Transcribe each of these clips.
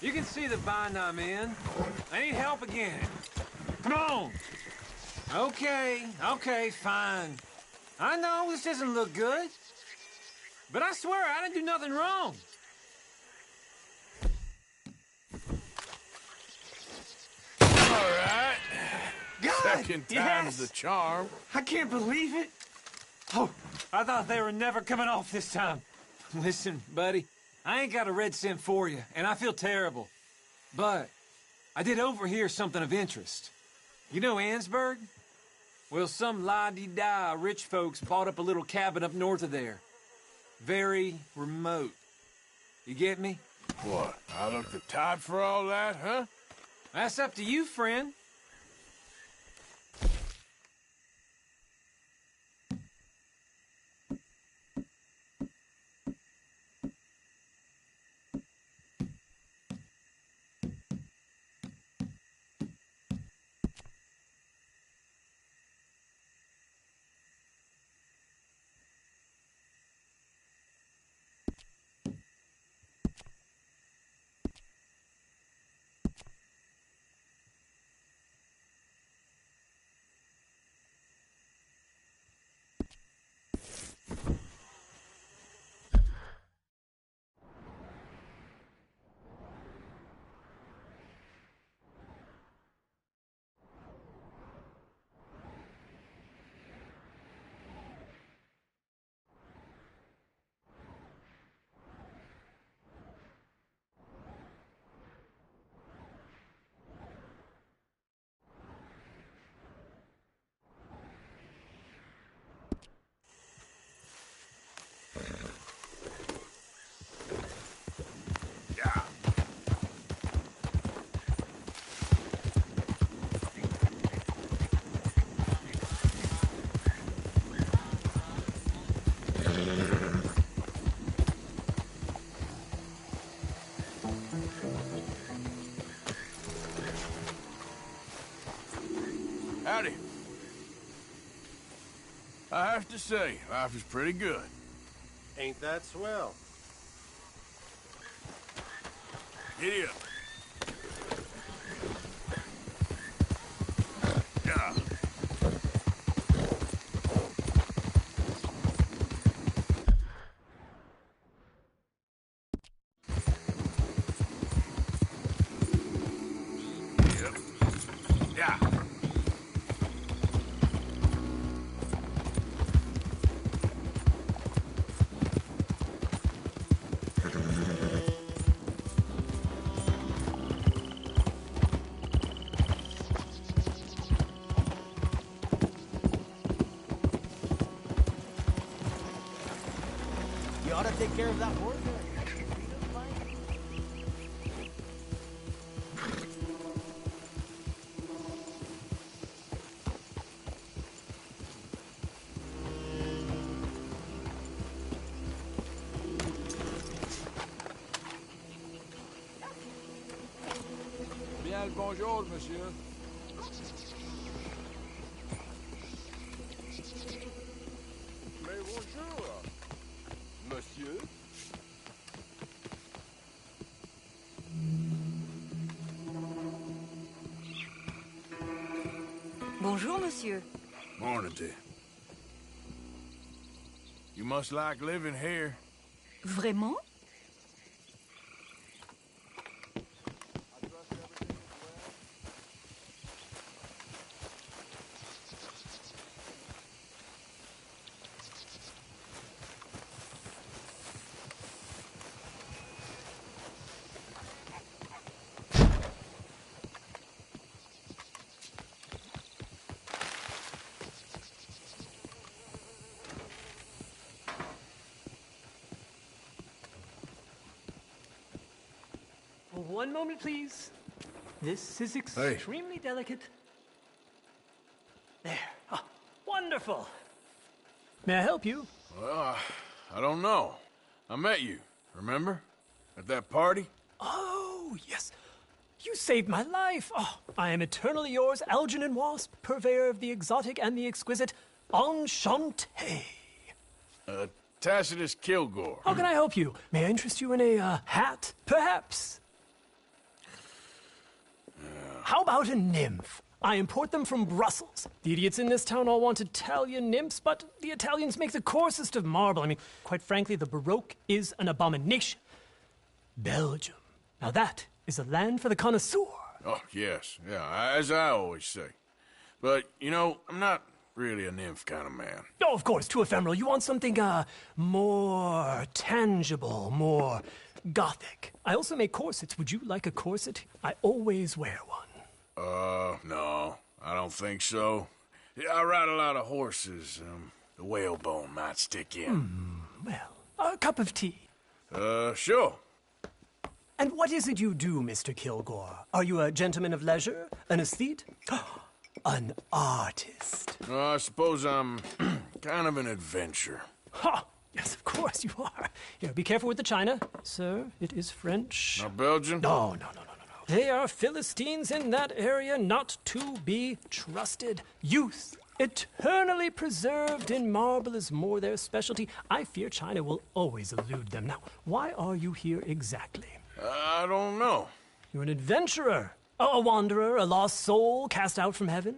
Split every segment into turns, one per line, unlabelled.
You can see the bind I'm in. I need help again. Come on. Okay, fine. I know this doesn't look good. But I swear I didn't do nothing wrong.
All right.
God,
Second time's the charm.
I can't believe it. Oh, I thought they were never coming off this time. Listen, buddy, I ain't got a red cent for you, and I feel terrible. But I did overhear something of interest. You know Ansburg? Well, some la-di-da rich folks bought up a little cabin up north of there. Very remote. You get me?
What, out of the tide for all that, huh?
That's up to you, friend.
Howdy. I have to say, life is pretty good.
Ain't that swell?
Giddy up. Yeah. Yep. Yeah.
You ought to take care of that horse.
Bien le bonjour, monsieur. Mais bonjour, monsieur.
Bonjour, monsieur.
Morning to you. You must like living here.
Vraiment?
One moment, please. This is extremely delicate. There. Ah, wonderful. May I help you?
Well, I don't know. I met you, remember? At that party?
Oh, yes. You saved my life. Oh, I am eternally yours, Algernon Wasp, purveyor of the exotic and the exquisite. Enchanté.
Tacitus Kilgore.
How can I help you? May I interest you in a hat, perhaps? How about a nymph? I import them from Brussels. The idiots in this town all want Italian nymphs, but the Italians make the coarsest of marble. I mean, quite frankly, the Baroque is an abomination. Belgium. Now that is a land for the connoisseur.
Oh, yes. Yeah, as I always say. But, you know, I'm not really a nymph kind of man.
Oh, of course, too ephemeral. You want something, more tangible, more gothic. I also make corsets. Would you like a corset? I always wear one.
No, I don't think so. Yeah, I ride a lot of horses. The whalebone might stick in.
Well, a cup of tea.
Sure.
And what is it you do, Mr. Kilgore? Are you a gentleman of leisure? An aesthete? An artist?
I suppose I'm kind of an adventurer.
Ha! Yes, of course you are. Here, be careful with the china. Sir, it is French.
Not Belgian?
No. They are Philistines in that area, not to be trusted. Youth, eternally preserved in marble, is more their specialty. I fear China will always elude them. Now, why are you here exactly?
I don't know.
You're an adventurer, a wanderer, a lost soul cast out from heaven?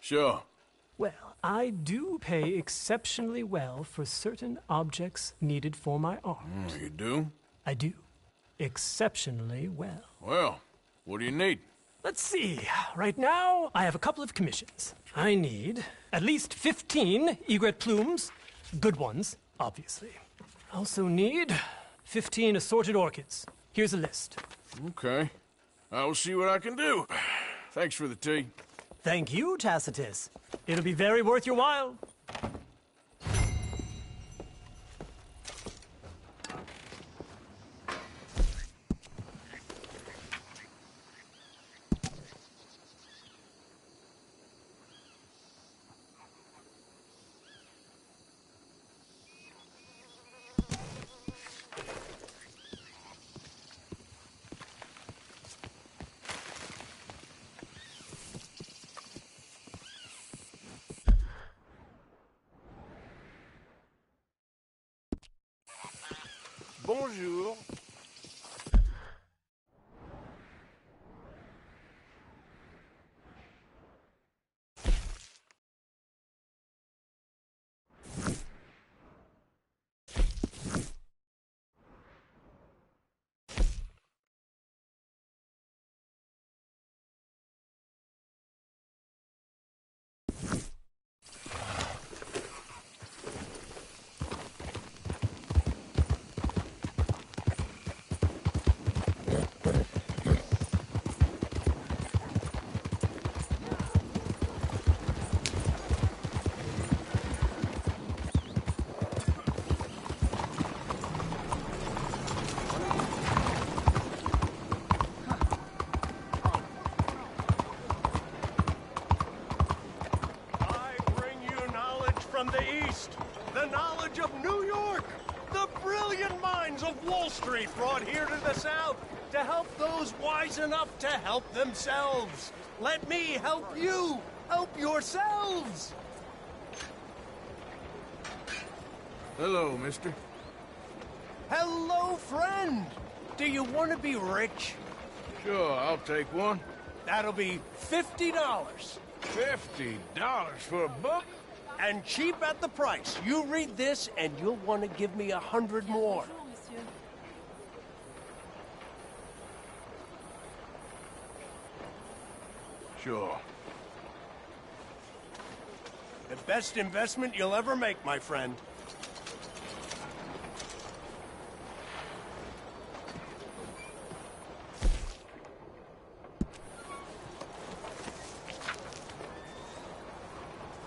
Sure.
Well, I do pay exceptionally well for certain objects needed for my art.
You do?
I do. Exceptionally well.
Well, what do you need?
Let's see. Right now, I have a couple of commissions. I need at least 15 egret plumes. Good ones, obviously. I also need 15 assorted orchids. Here's a list.
Okay. I will see what I can do. Thanks for the tea.
Thank you, Tacitus. It'll be very worth your while.
Bonjour. From the East, the knowledge of New York, the brilliant minds of Wall Street brought here to the South to help those wise enough to help themselves. Let me help you help yourselves.
Hello, mister.
Hello, friend. Do you want to be rich?
Sure, I'll take one.
That'll be $50.
$50 for a book?
And cheap at the price. You read this, and you'll want to give me 100 more.
Sure.
The best investment you'll ever make, my friend.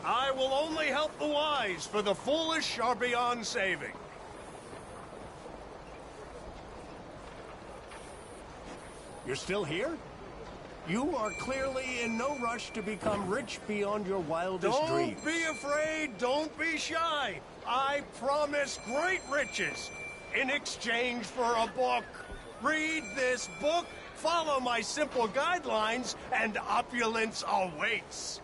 I will only help the wise, for the foolish are beyond saving. You're still here? You are clearly in no rush to become rich beyond your wildest dreams. Don't be afraid, don't be shy. I promise great riches in exchange for a book. Read this book, follow my simple guidelines, and opulence awaits.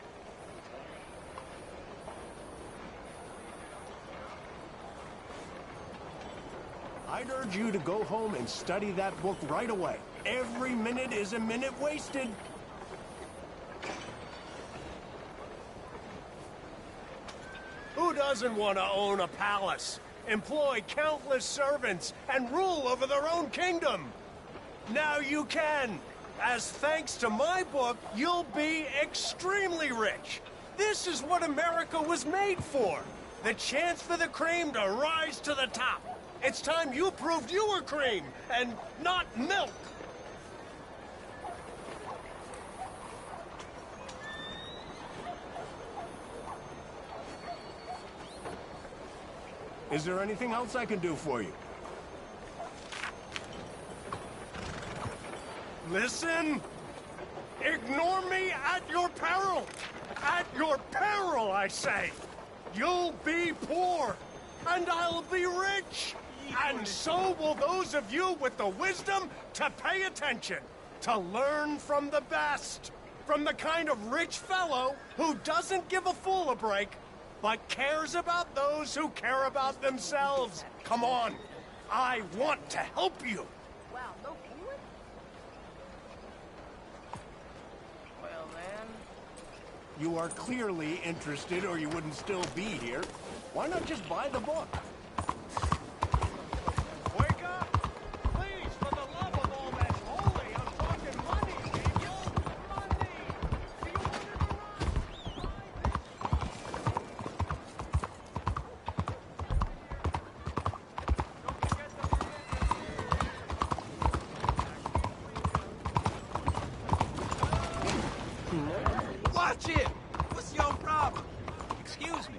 I'd urge you to go home and study that book right away. Every minute is a minute wasted. doesn't want to own a palace, employ countless servants, and rule over their own kingdom? Now you can. As thanks to my book, you'll be extremely rich. This is what America was made for. The chance for the cream to rise to the top. It's time you proved you were cream, and not milk. Is there anything else I can do for you? Listen! Ignore me at your peril! At your peril, I say! You'll be poor, and I'll be rich! And so will those of you with the wisdom to pay attention, to learn from the best, from the kind of rich fellow who doesn't give a fool a break, but cares about those who care about themselves. Come on, I want to help you.
Wow, no kidding? Well, then...
You are clearly interested, or you wouldn't still be here. Why not just buy the book? Wake up! Please, for the love of all that's holy, I'm talking money, people! Money! Do you want to
Watch it! What's your problem? Excuse me.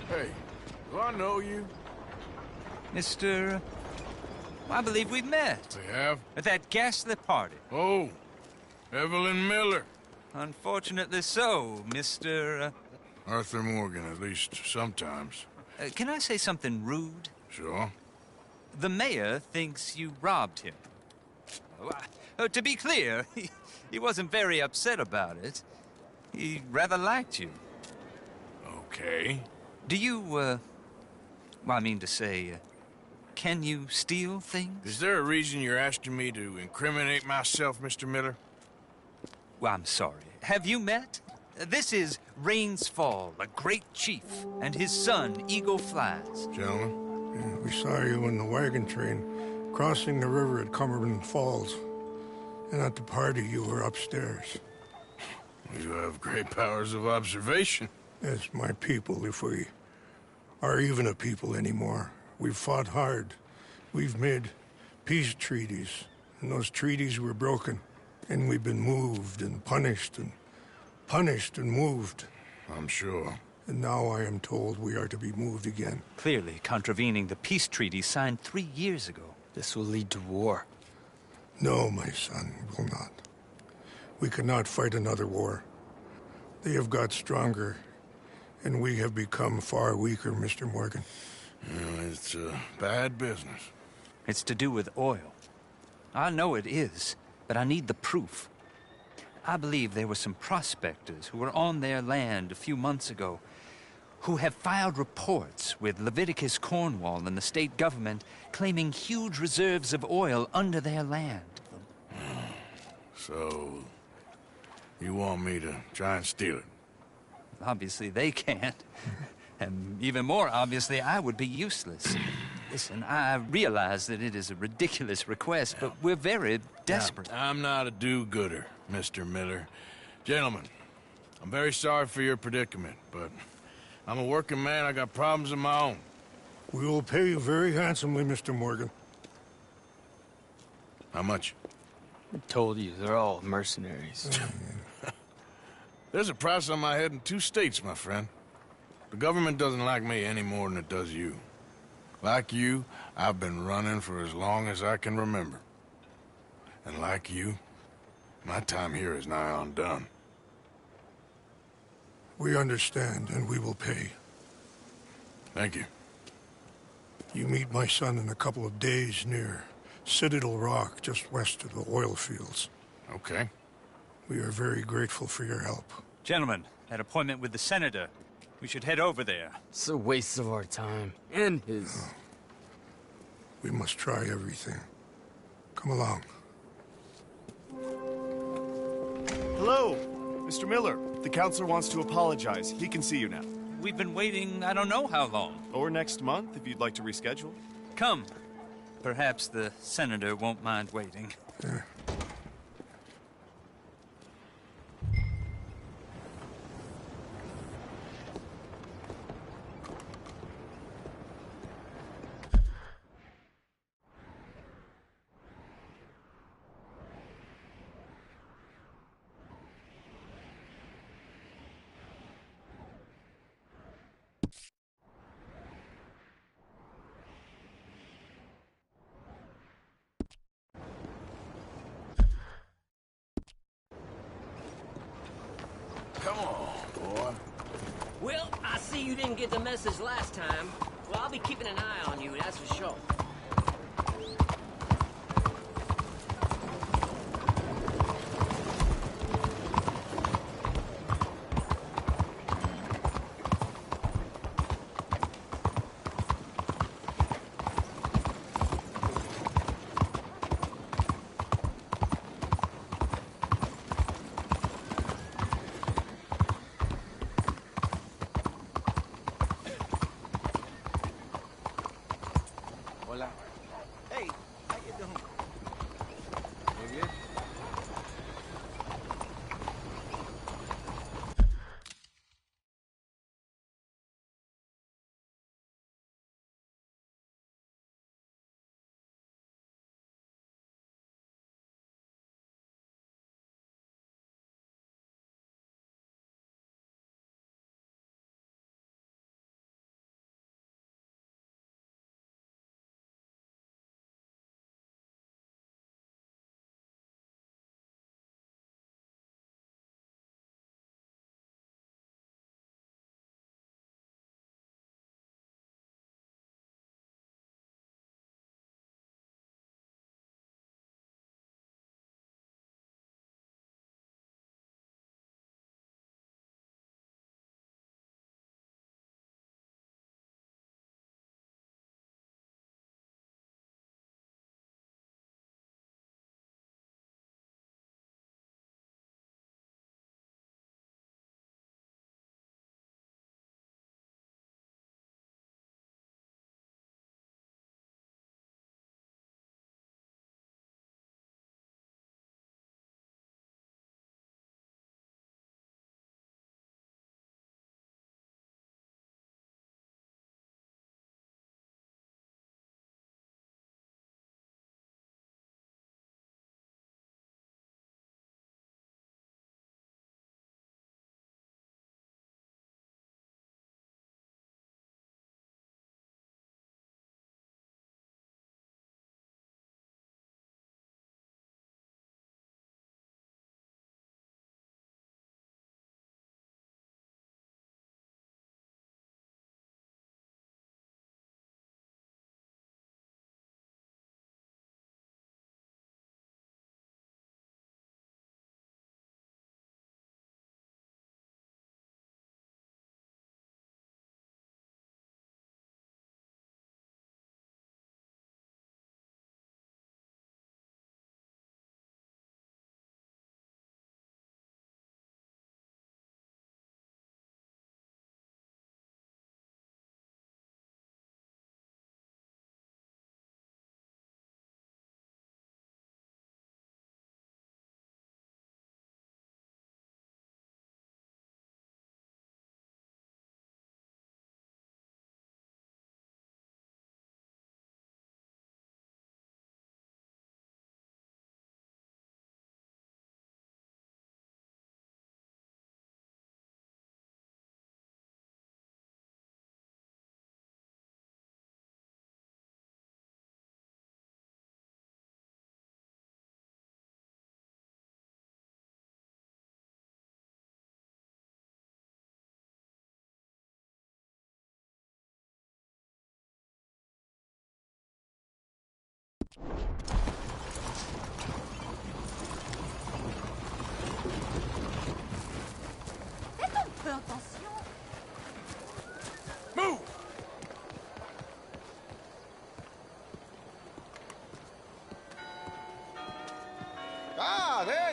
Hey, do I know you?
Mr. I believe we've met.
We have?
At that ghastly party.
Oh, Evelyn Miller.
Unfortunately so, Mr.
Arthur Morgan, at least sometimes.
Can I say something rude?
Sure.
The mayor thinks you robbed him. To be clear, he wasn't very upset about it. He rather liked you.
Okay.
Do you, well, I mean to say, can you steal things?
Is there a reason you're asking me to incriminate myself, Mr. Miller?
Well, I'm sorry. Have you met? This is Rains Fall, a great chief, and his son, Eagle Flies.
Gentlemen?
Yeah, we saw you in the wagon train crossing the river at Cumberland Falls. And at the party, you were upstairs.
You have great powers of observation.
As my people, if we are even a people anymore. We've fought hard. We've made peace treaties, and those treaties were broken. And we've been moved and punished and moved.
I'm sure.
And now I am told we are to be moved again.
Clearly contravening the peace treaty signed 3 years ago.
This will lead to war.
No, my son, will not. We cannot fight another war. They have got stronger, and we have become far weaker, Mr. Morgan.
It's bad business.
It's to do with oil. I know it is, but I need the proof. I believe there were some prospectors who were on their land a few months ago who have filed reports with Leviticus Cornwall and the state government claiming huge reserves of oil under their land.
So, you want me to try and steal it?
Obviously they can't. And even more obviously, I would be useless. Listen, I realize that it is a ridiculous request, but we're very desperate.
Now, I'm not a do-gooder, Mr. Miller. Gentlemen, I'm very sorry for your predicament, but I'm a working man. I got problems of my own.
We will pay you very handsomely, Mr. Morgan.
How much?
I told you, they're all mercenaries.
There's a price on my head in 2 states, my friend. The government doesn't like me any more than it does you. Like you, I've been running for as long as I can remember. And like you, my time here is nigh on done.
We understand, and we will pay.
Thank you.
You meet my son in a couple of days near Citadel Rock, just west of the oil fields.
Okay.
We are very grateful for your help.
Gentlemen, that appointment with the senator. We should head over there.
It's a waste of our time. And his.
We must try everything. Come along.
Hello, Mr. Miller. The counselor wants to apologize. He can see you now.
We've been waiting I don't know how long.
Or next month, if you'd like to reschedule.
Come. Perhaps the senator won't mind waiting.
Come on, boy.
Well, I see you didn't get the message last time. Well, I'll be keeping an eye on you, that's for sure.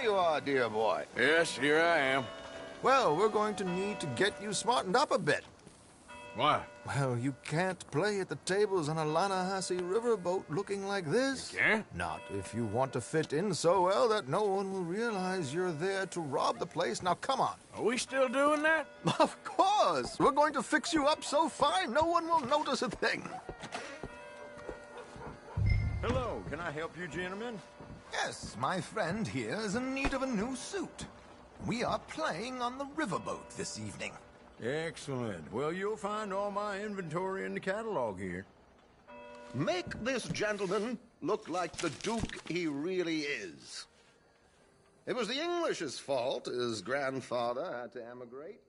you are, dear boy.
Yes, here I am.
Well, we're going to need to get you smartened up a bit.
Why?
Well, you can't play at the tables on a Lannahechee riverboat looking like this.
You can't?
Not if you want to fit in so well that no one will realize you're there to rob the place. Now, come on.
Are we still doing that?
Of course. We're going to fix you up so fine no one will notice a thing.
Hello, can I help you, gentlemen?
Yes, my friend here is in need of a new suit. We are playing on the riverboat this evening.
Excellent. Well, you'll find all my inventory in the catalog here.
Make this gentleman look like the Duke he really is. It was the English's fault his grandfather had to emigrate.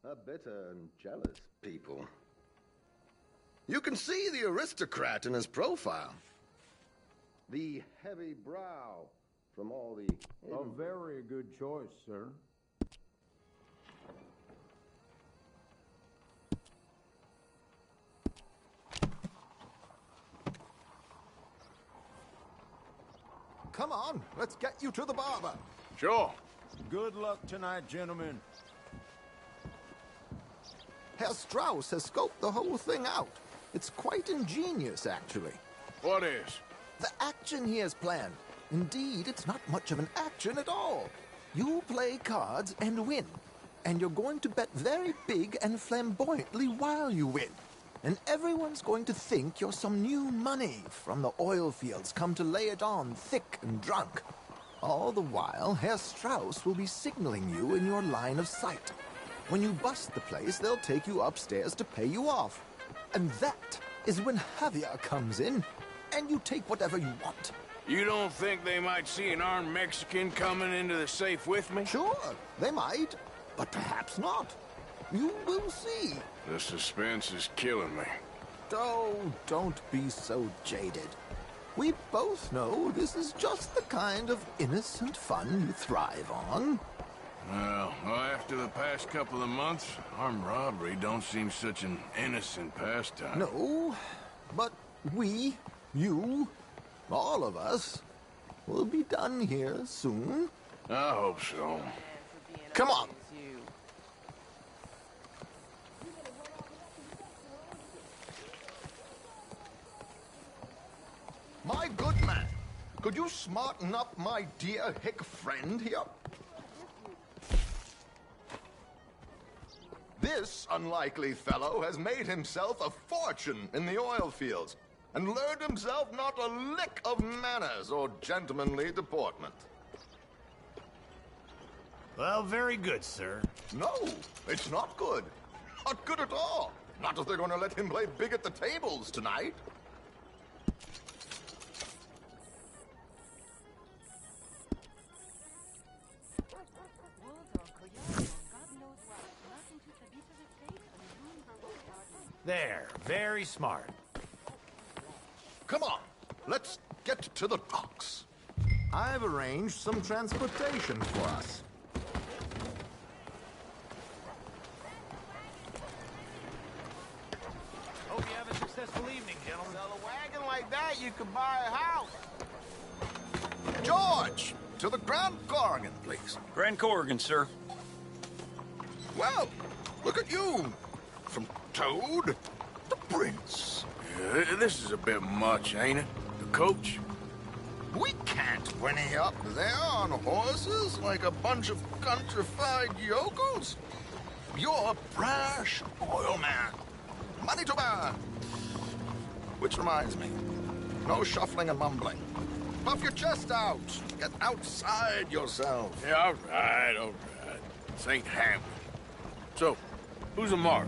A bitter and jealous people. You can see the aristocrat in his profile. The heavy brow from all the...
A very good choice, sir.
Come on, let's get you to the barber.
Sure.
Good luck tonight, gentlemen.
Herr Strauss has scoped the whole thing out. It's quite ingenious, actually.
What is?
The action he has planned. Indeed, it's not much of an action at all. You play cards and win. And you're going to bet very big and flamboyantly while you win. And everyone's going to think you're some new money from the oil fields come to lay it on thick and drunk. All the while, Herr Strauss will be signaling you in your line of sight. When you bust the place, they'll take you upstairs to pay you off. And that is when Javier comes in, and you take whatever you want.
You don't think they might see an armed Mexican coming into the safe with me?
Sure, they might, but perhaps not. You will see.
The suspense is killing me.
Oh, don't be so jaded. We both know this is just the kind of innocent fun you thrive on.
Well, after the past couple of months, armed robbery don't seem such an innocent pastime.
No, but we, you, all of us, will be done here soon.
I hope so.
Come on. My good man, could you smarten up my dear hick friend here? This unlikely fellow has made himself a fortune in the oil fields and learned himself not a lick of manners or gentlemanly deportment.
Well, very good, sir.
No, it's not good. Not good at all. Not if they're going to let him play big at the tables tonight.
There, very smart.
Come on, let's get to the docks. I've arranged some transportation for us.
Hope you have a successful evening, gentlemen.
Sell a wagon like that, you could buy a house.
George, to the Grand Corrigan, please.
Grand Corrigan, sir.
Well, look at you. From Toad to Prince.
Yeah, this is a bit much, ain't it? The coach?
We can't whinny up there on horses like a bunch of countrified yokels. You're a brash oil man. Money to burn. Which reminds me, no shuffling and mumbling. Puff your chest out. Get outside yourself.
Yeah, all right. This ain't Hamlet. So, who's a mark?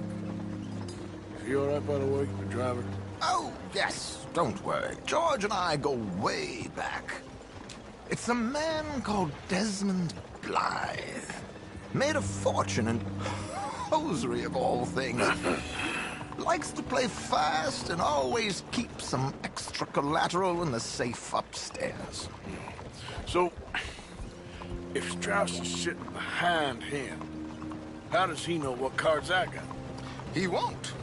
Is he all right, by the way, the driver?
Oh, yes. Don't worry. George and I go way back. It's a man called Desmond Blythe. Made a fortune in hosiery of all things. Likes to play fast and always keeps some extra collateral in the safe upstairs.
So, if Strauss is sitting behind him, how does he know what cards I got?
He won't.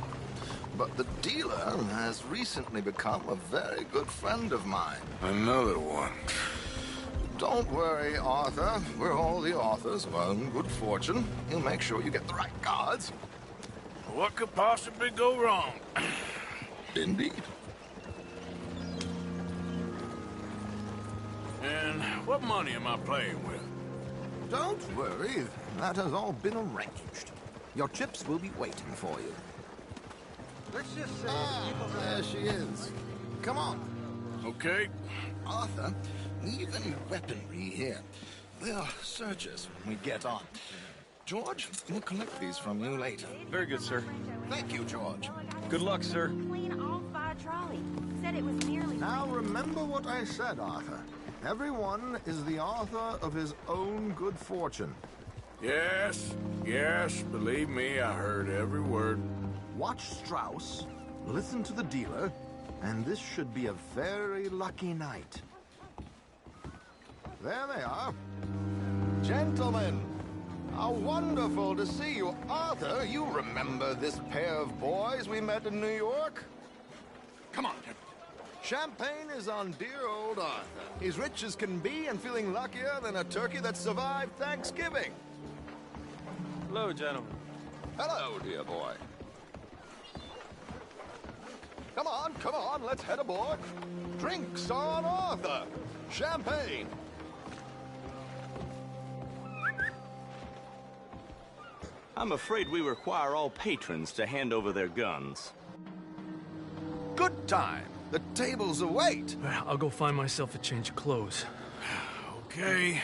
But the dealer has recently become a very good friend of mine.
Another one.
Don't worry, Arthur. We're all the authors of our own good fortune. He'll make sure you get the right cards.
What could possibly go wrong?
Indeed.
And what money am I playing with?
Don't worry. That has all been arranged. Your chips will be waiting for you.
Let's just say
there she is. Come on.
Okay.
Arthur, leave any weaponry here. They'll search us when we get on. George, we'll collect these from you later.
Very good, sir.
Thank you, George.
Good luck, sir.
Clean off by a trolley. Said it was nearly...
Now remember what I said, Arthur. Everyone is the author of his own good fortune.
Yes, believe me, I heard every word.
Watch Strauss, listen to the dealer, and this should be a very lucky night. There they are. Gentlemen, how wonderful to see you. Arthur, you remember this pair of boys we met in New York? Come on. Champagne is on dear old Arthur. He's rich as can be and feeling luckier than a turkey that survived Thanksgiving.
Hello, gentlemen.
Hello, dear boy. Come on, let's head aboard. Drinks on Arthur. Champagne.
I'm afraid we require all patrons to hand over their guns.
Good time. The tables await.
I'll go find myself a change of clothes.
Okay.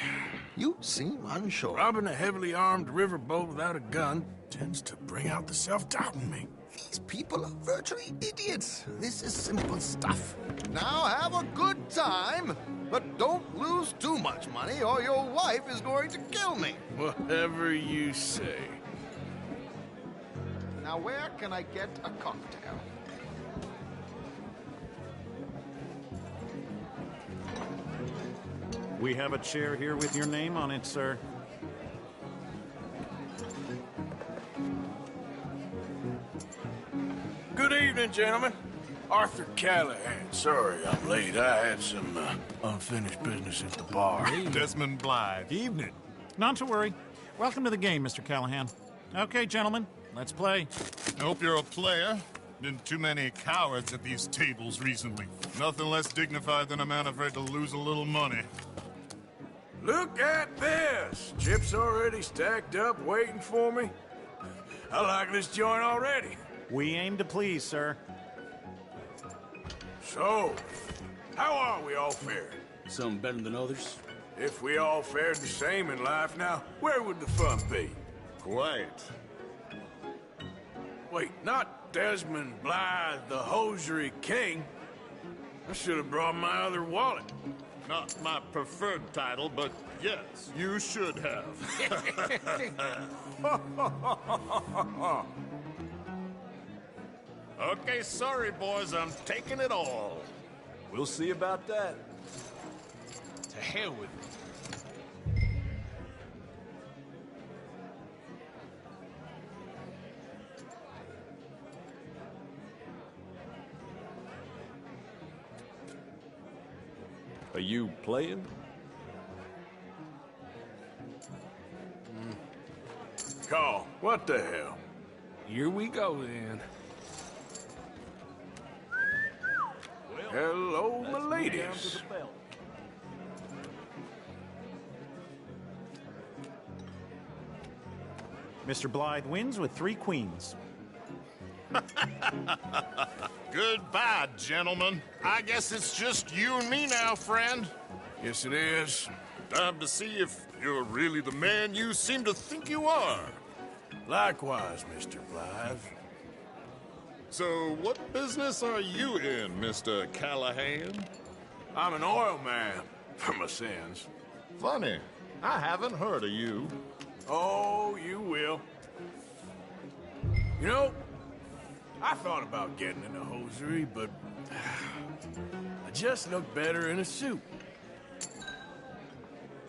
You seem unsure.
Robbing a heavily armed riverboat without a gun tends to bring out the self-doubt in me.
These people are virtually idiots. This is simple stuff. Now have a good time, but don't lose too much money or your wife is going to kill me.
Whatever you say.
Now where can I get a cocktail?
We have a chair here with your name on it, sir.
Good evening, gentlemen. Arthur Callahan. Sorry I'm late. I had some unfinished business at the bar.
Desmond Blythe. Evening. Not to worry. Welcome to the game, Mr. Callahan. Okay, gentlemen, let's play.
I hope you're a player. Been too many cowards at these tables recently. Nothing less dignified than a man afraid to lose a little money.
Look at this! Chips already stacked up, waiting for me. I like this joint already.
We aim to please, sir.
So, how are we all faring?
Some better than others.
If we all fared the same in life now, where would the fun be?
Quiet.
Wait, not Desmond Blythe, the hosiery king. I should have brought my other wallet.
Not my preferred title, but yes, you should have. Okay, sorry, boys, I'm taking it all.
We'll see about that. To hell with it. Are you playing?
Call. What the hell?
Here we go, then.
Hello, my ladies.
Mr. Blythe wins with 3 queens.
Goodbye, gentlemen. I guess it's just you and me now, friend.
Yes, it is.
Time to see if you're really the man you seem to think you are.
Likewise, Mr. Blythe.
So, what business are you in, Mr. Callahan?
I'm an oil man, for my sins.
Funny. I haven't heard of you.
Oh, you will. You know, I thought about getting into hosiery, but I just look better in a suit.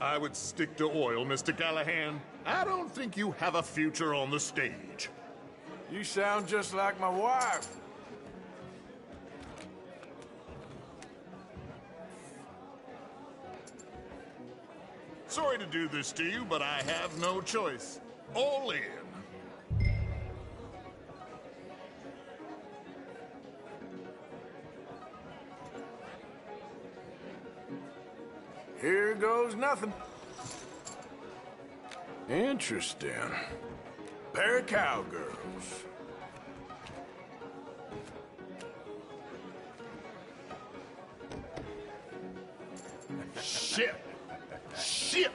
I would stick to oil, Mr. Callahan. I don't think you have a future on the stage.
You sound just like my wife.
Sorry to do this to you, but I have no choice. All in.
Here goes nothing. Interesting. Pair of cowgirls. Shit. Shit.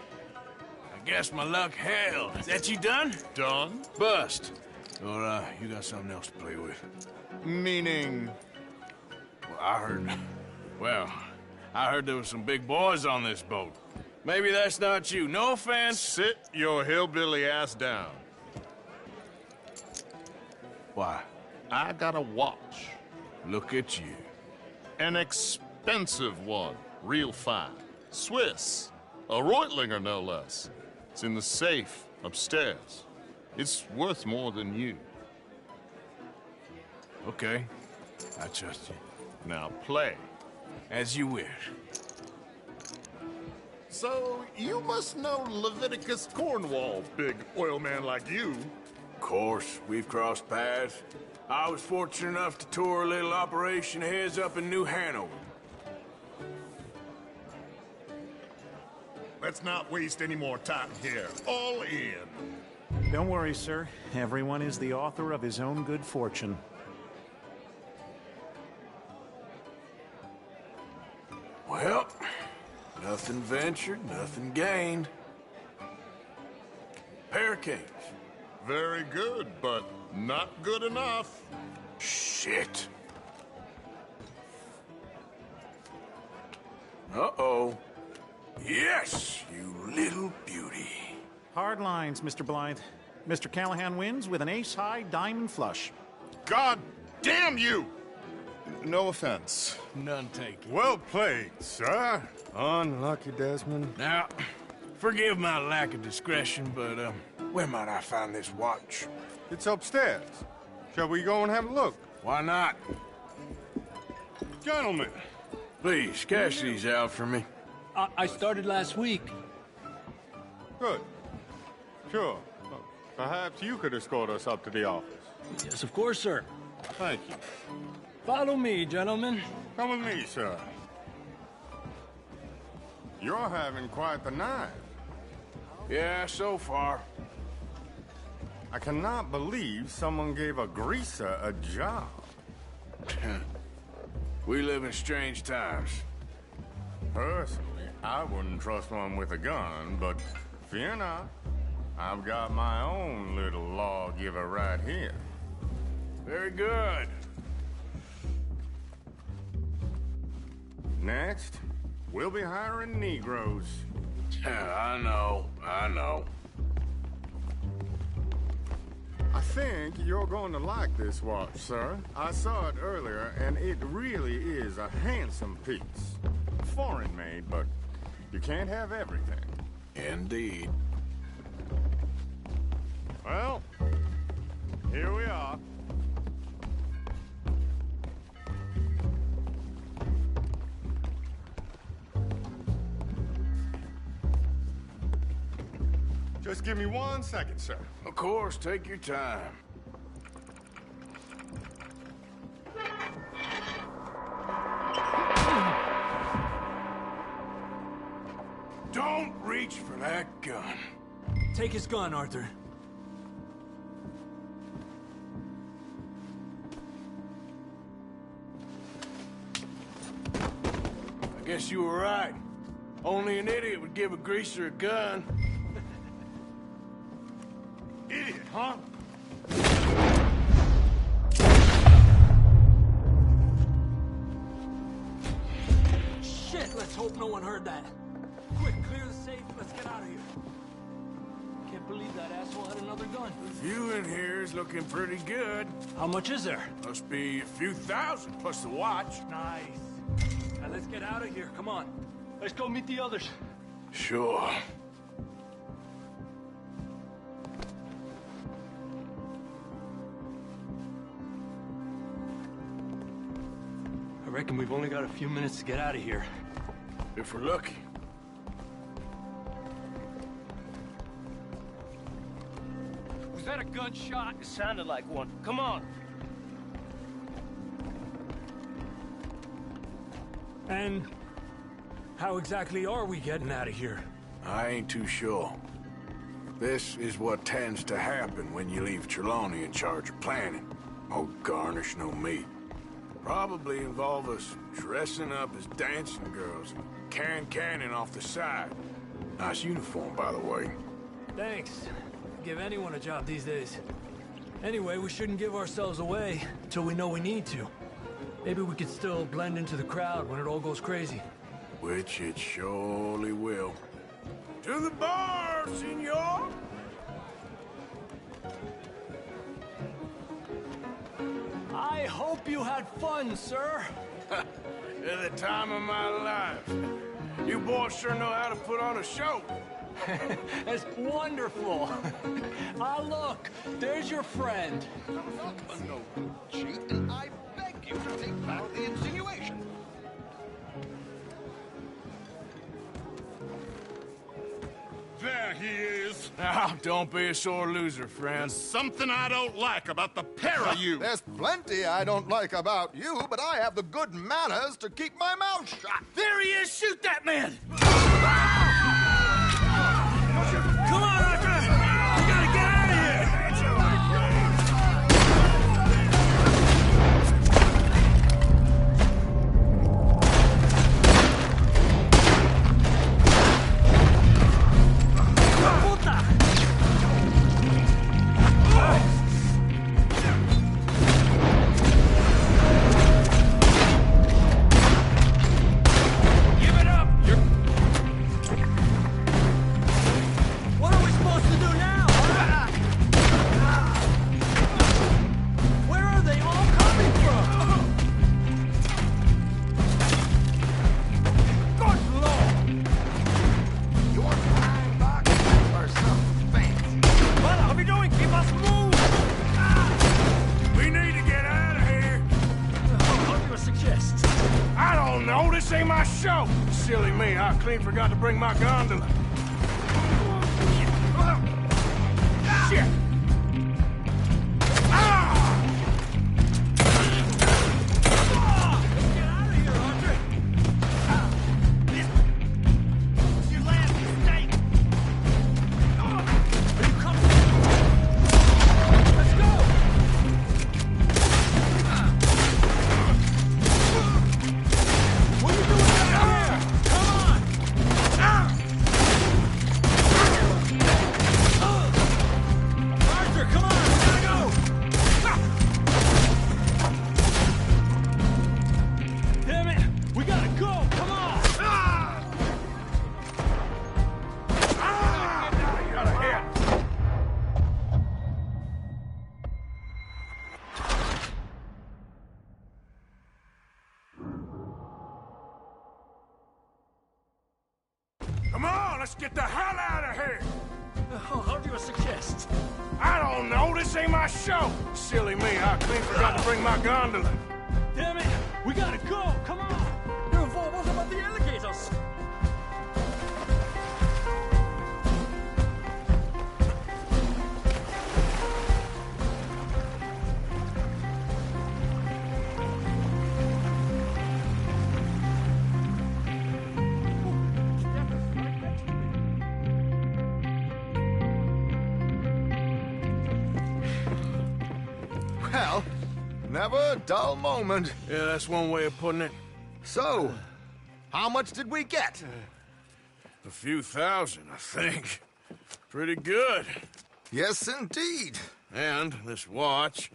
I guess my luck held. Is that you done?
Done?
Bust. Or, you got something else to play with.
Meaning?
Well, I heard there was some big boys on this boat. Maybe that's not you. No offense.
Sit your hillbilly ass down.
Why?
I got a watch.
Look at you.
An expensive one. Real fine. Swiss. A Reutlinger, no less. It's in the safe upstairs. It's worth more than you.
Okay. I trust you.
Now play.
As you wish.
So, you must know Leviticus Cornwall, big oil man like you.
Of course, we've crossed paths. I was fortunate enough to tour a little operation of his up in New Hanover.
Let's not waste any more time here. All in.
Don't worry, sir. Everyone is the author of his own good fortune.
Well, nothing ventured, nothing gained. Pair of kings.
Very good, but not good enough.
Shit. Uh-oh. Yes, you little beauty.
Hard lines, Mr. Blythe. Mr. Callahan wins with an ace-high diamond flush.
God damn you! No offense.
None taken.
Well played, sir. Unlucky, Desmond.
Now, forgive my lack of discretion, but, where might I find this watch?
It's upstairs. Shall we go and have a look?
Why not?
Gentlemen.
Please, cash these out for me.
I started last week.
Good. Sure. Perhaps you could escort us up to the office.
Yes, of course, sir.
Thank you.
Follow me, gentlemen.
Come with me, sir. You're having quite the night.
Yeah, so far.
I cannot believe someone gave a greaser a job.
We live in strange times.
Personally, I wouldn't trust one with a gun, but fear not. I've got my own little lawgiver right here.
Very good.
Next, we'll be hiring Negroes.
I know.
I think you're going to like this watch, sir. I saw it earlier, and it really is a handsome piece. Foreign made, but you can't have everything.
Indeed.
Well, here we are. Just give me 1 second, sir.
Of course, take your time. Don't reach for that gun.
Take his gun, Arthur.
I guess you were right. Only an idiot would give a greaser a gun. Idiot, huh?
Shit, let's hope no one heard that. Quick, clear the safe, let's get out of here. Can't believe that asshole had another gun.
The view in here is looking pretty good.
How much is there?
Must be a few thousand plus the watch.
Nice. Now let's get out of here, come on. Let's go meet the others.
Sure.
I reckon we've only got a few minutes to get out of here.
If we're lucky.
that a gunshot?
It sounded like one. Come on.
And how exactly are we getting out of here?
I ain't too sure. This is what tends to happen when you leave Trelawney in charge of planning. Oh, garnish no meat. Probably involve us dressing up as dancing girls and carrying cannon off the side. Nice uniform, by the way.
Thanks. Give anyone a job these days. Anyway, we shouldn't give ourselves away until we know we need to. Maybe we could still blend into the crowd when it all goes crazy.
Which it surely will. To the bar, senor!
I hope you had fun, sir.
At the time of my life. You boys sure know how to put on a show.
That's wonderful. Ah, look, there's your friend.
No, cheat, and I beg you to take back the insinuation.
There he is.
Now, don't be a sore loser, friend.
There's something I don't like about the pair of you.
There's plenty I don't like about you, but I have the good manners to keep my mouth shut.
There he is! Shoot that man! Come on, Arthur! We gotta get out of here!
Silly me, I clean forgot to bring my gondola. Shit! Come on, let's get the hell out of here!
How do you suggest?
I don't know, this ain't my show! Silly me, I clean forgot to bring my gondola.
Damn it! We gotta go! Come on! What about the alligators?
Well, never a dull moment.
Yeah, that's one way of putting it.
So, how much did we get?
A few thousand, I think. Pretty good.
Yes, indeed.
And this watch,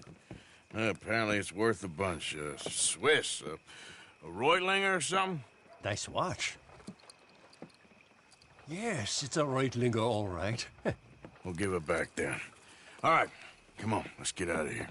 apparently it's worth a bunch. Swiss, a Reutlinger or something?
Nice watch. Yes, it's a Reutlinger, all right.
We'll give it back then. All right, come on, let's get out of here.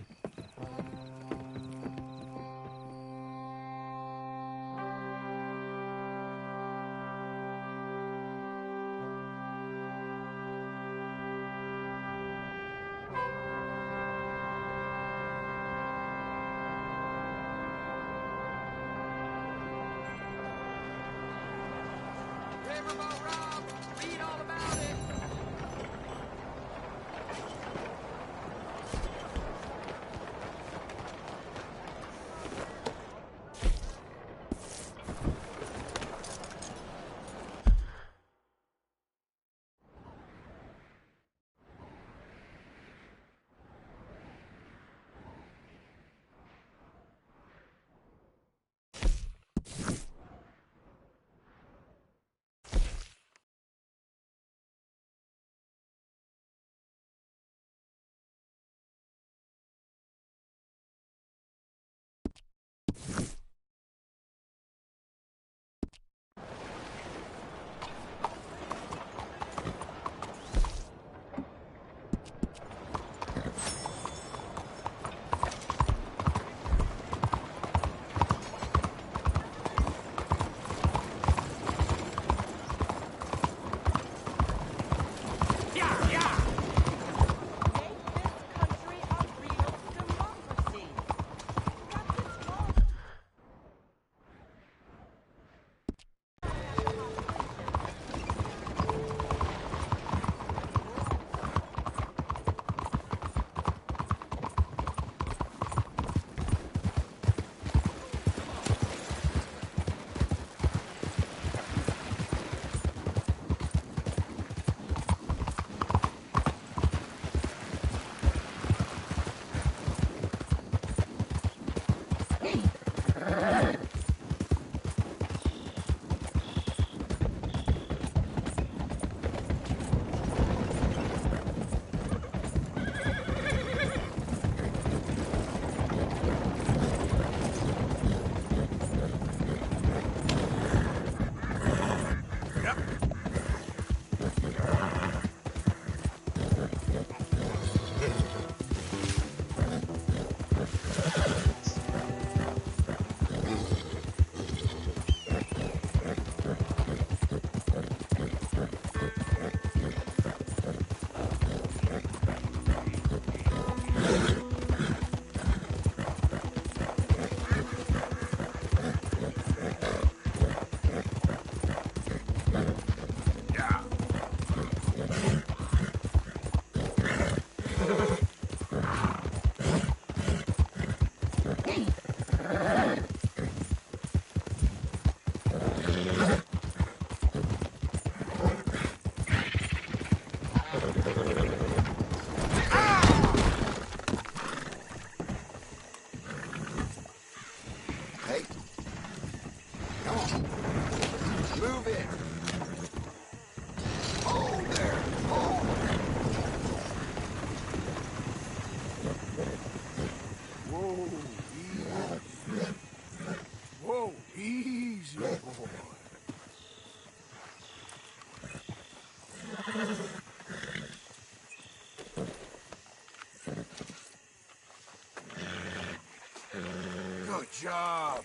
job.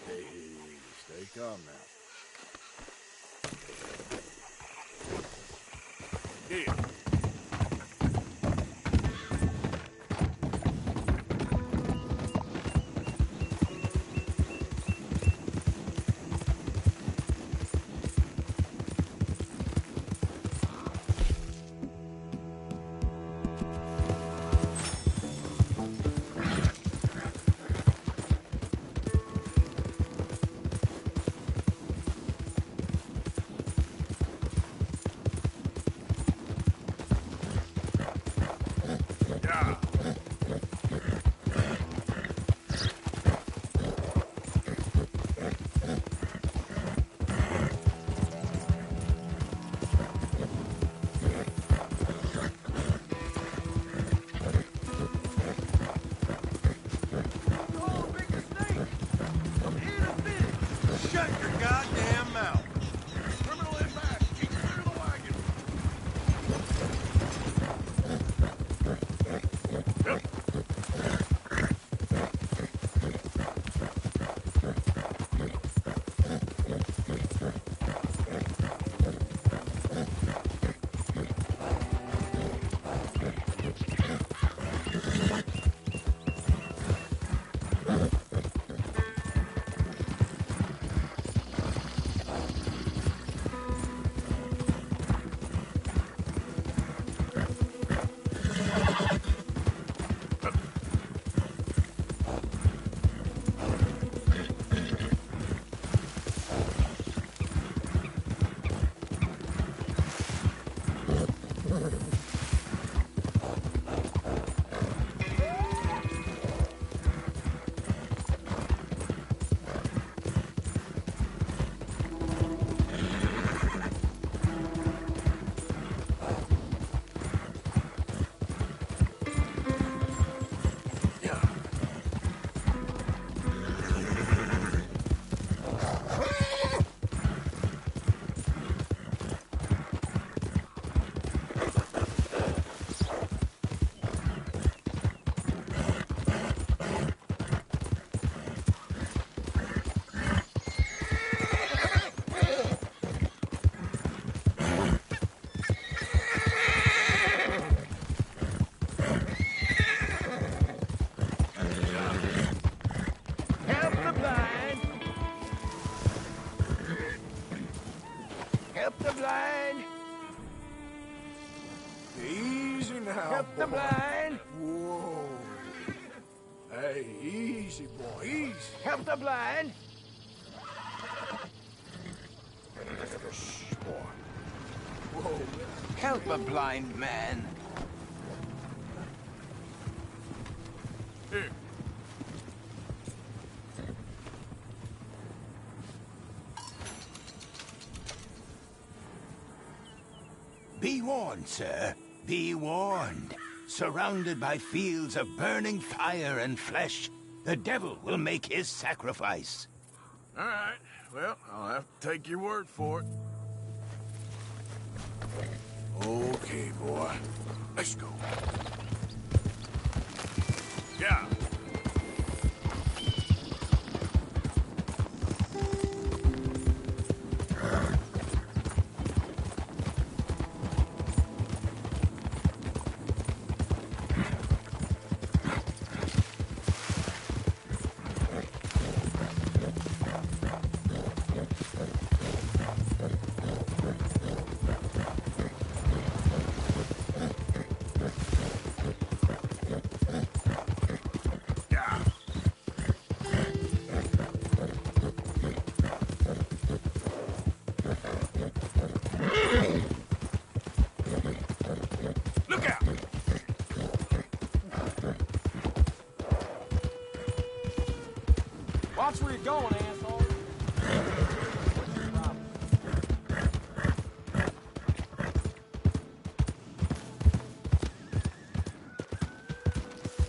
Hey, stay calm now. Here.
Help the blind.
Easy now,
Help the
boy.
blind.
Whoa. Hey, easy, boy, easy.
Help the blind.
Shh, boy. Whoa.
Help a blind man.
Here.
Be warned, sir. Be warned. Surrounded by fields of burning fire and flesh, the devil will make his sacrifice.
All right. Well, I'll have to take your word for it.
Okay, boy. Let's go.
Yeah.
Watch where you're going, asshole.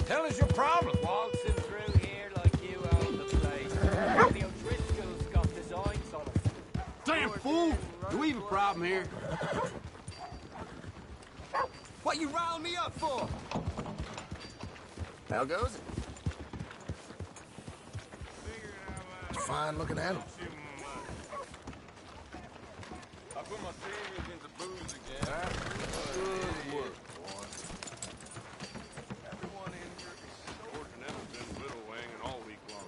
Tell us your problem.
Waltzing through here like you own the place. The O'Driscolls got designs on us.
Damn fool!
Do we have a problem here? What you riling me up for?
How goes it? It's fine looking animal.
I put my savings into booze again.
Good work, boy.
Everyone in here is so never been whittling all week long.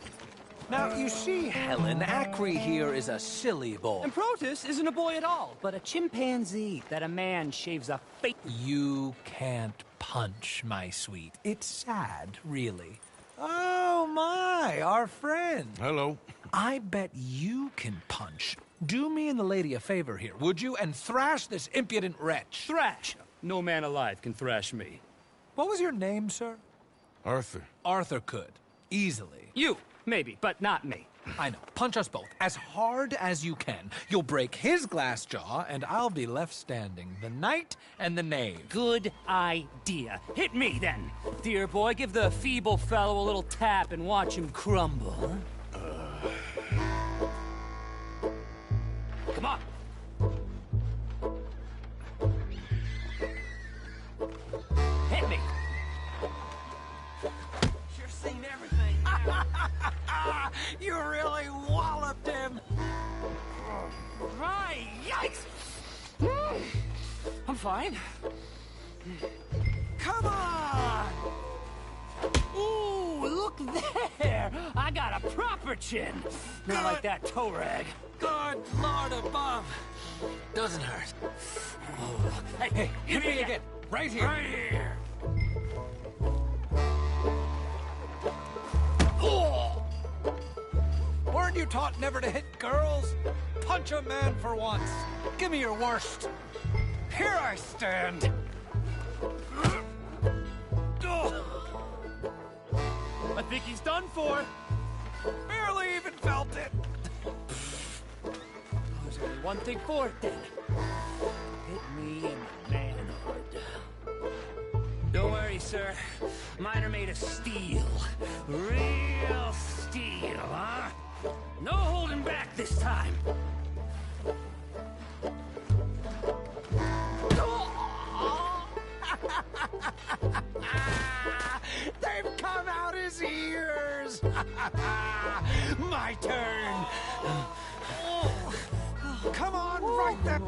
Now, you see, Helen, Acri here is a silly boy.
And Protus isn't a boy at all, but a chimpanzee that a man shaves a face.
You can't punch, my sweet. It's sad, really. Oh, my, our friend.
Hello.
I bet you can punch. Do me and the lady a favor here, would you? And thrash this impudent wretch.
Thrash? No man alive can thrash me.
What was your name, sir?
Arthur.
Arthur could. Easily.
You, maybe, but not me.
I know. Punch us both. As hard as you can. You'll break his glass jaw, and I'll be left standing. The knight and the knave.
Good idea. Hit me, then. Dear boy, give the feeble fellow a little tap and watch him crumble. Come on. Hit me.
Sure seen everything now.
You really walloped him.
Right, yikes. I'm fine.
Come on!
Ooh, look there! I got a proper chin. Not like that toe rag.
Good Lord above. Doesn't hurt.
Oh, hey,
hit me again. Right here.
Right here.
Oh! Weren't you taught never to hit girls? Punch a man for once. Give me your worst. Here I stand.
I think he's done for.
Barely even felt it.
There's only one thing for it, then. Hit me in the manhood. Don't worry, sir. Mine are made of steel. Real steel, huh? No holding back this time.
They've come out his ears! My turn! Come on, right there!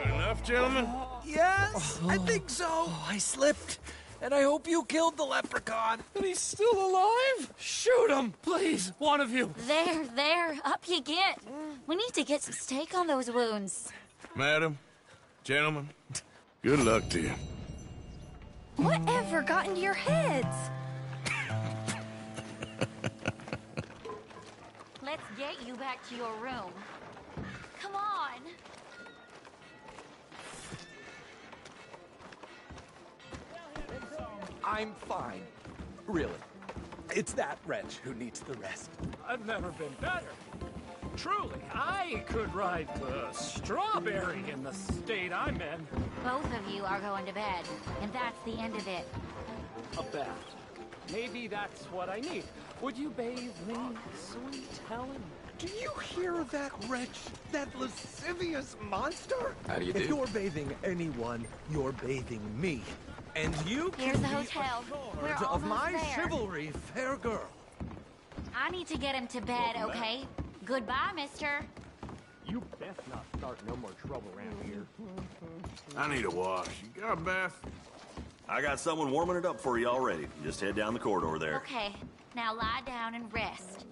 Enough, gentlemen?
Yes, I think so. I slipped, and I hope you killed the leprechaun.
And he's still alive? Shoot him, please, one of you.
There, up you get. We need to get some steak on those wounds.
Madam, gentlemen, good luck to you.
Whatever got into your heads? Let's get you back to your room. Come on.
I'm fine. Really. It's that wretch who needs the rest.
I've never been better. Truly, I could ride the strawberry in the state I'm in.
Both of you are going to bed, and that's the end of it.
A bath. Maybe that's what I need. Would you bathe me, sweet Helen?
Do you hear that wretch? That lascivious monster?
How do you do?
If you're bathing anyone, you're bathing me. And you
Here's
can
the
be
hotel. We're
assured of
almost
my
there.
chivalry, fair girl.
I need to get him to bed, okay? Goodbye, mister.
You best not start no more trouble around here.
I need a wash. You got a bath?
I got someone warming it up for you already. Just head down the corridor there.
Okay, now lie down and rest.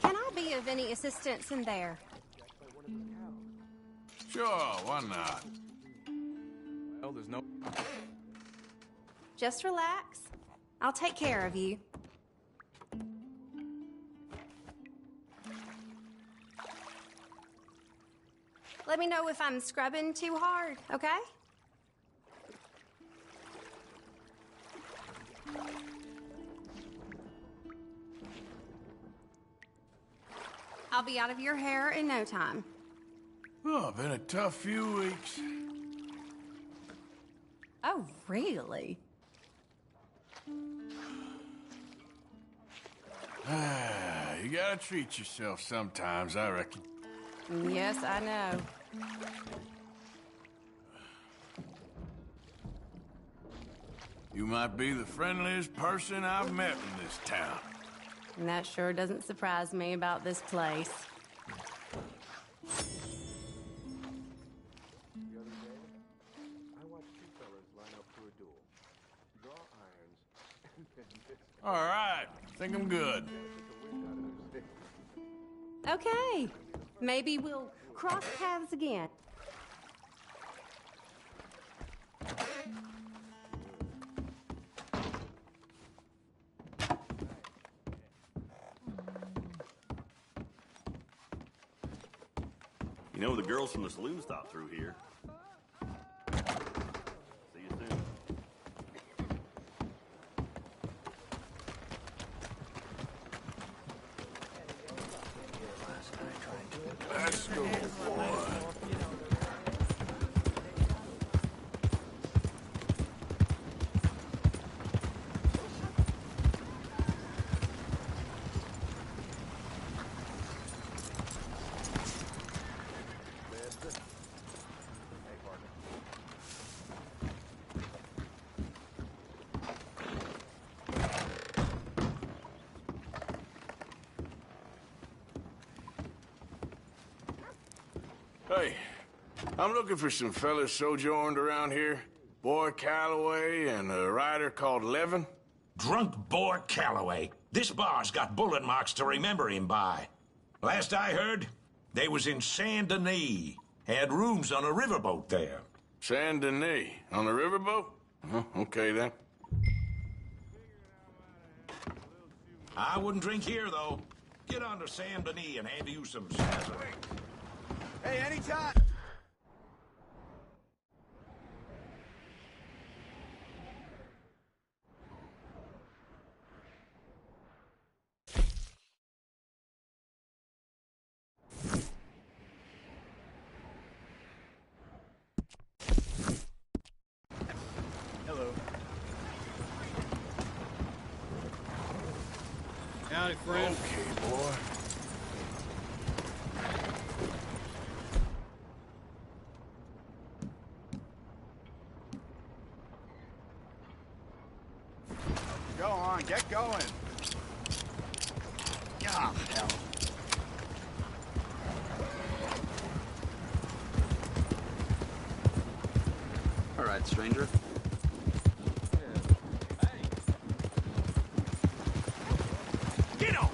Can I be of any assistance in there?
Sure, why not? Well, there's no...
Just relax. I'll take care of you. Let me know if I'm scrubbing too hard, okay? I'll be out of your hair in no time.
Oh, been a tough few weeks.
Oh, really?
You gotta treat yourself sometimes, I reckon.
Yes, I know.
You might be the friendliest person I've met in this town.
And that sure doesn't surprise me about this place.
All right, think I'm good.
Okay. Maybe we'll cross paths again.
You know, the girls from the saloon stop through here. See you soon.
Let's go, boy. Hey, I'm looking for some fellas sojourned around here. Boy Calloway and a rider called Levin.
Drunk Boy Calloway. This bar's got bullet marks to remember him by. Last I heard, they was in Saint Denis. Had rooms on a riverboat there.
Saint Denis? On a riverboat? Okay, then.
I wouldn't drink here, though. Get on to Saint Denis and hand you some Sazerac.
Hey, anytime!
Hello.
Howdy, friend.
Okay, boy.
Go on, get going. Ah, hell.
All right, stranger.
Get on!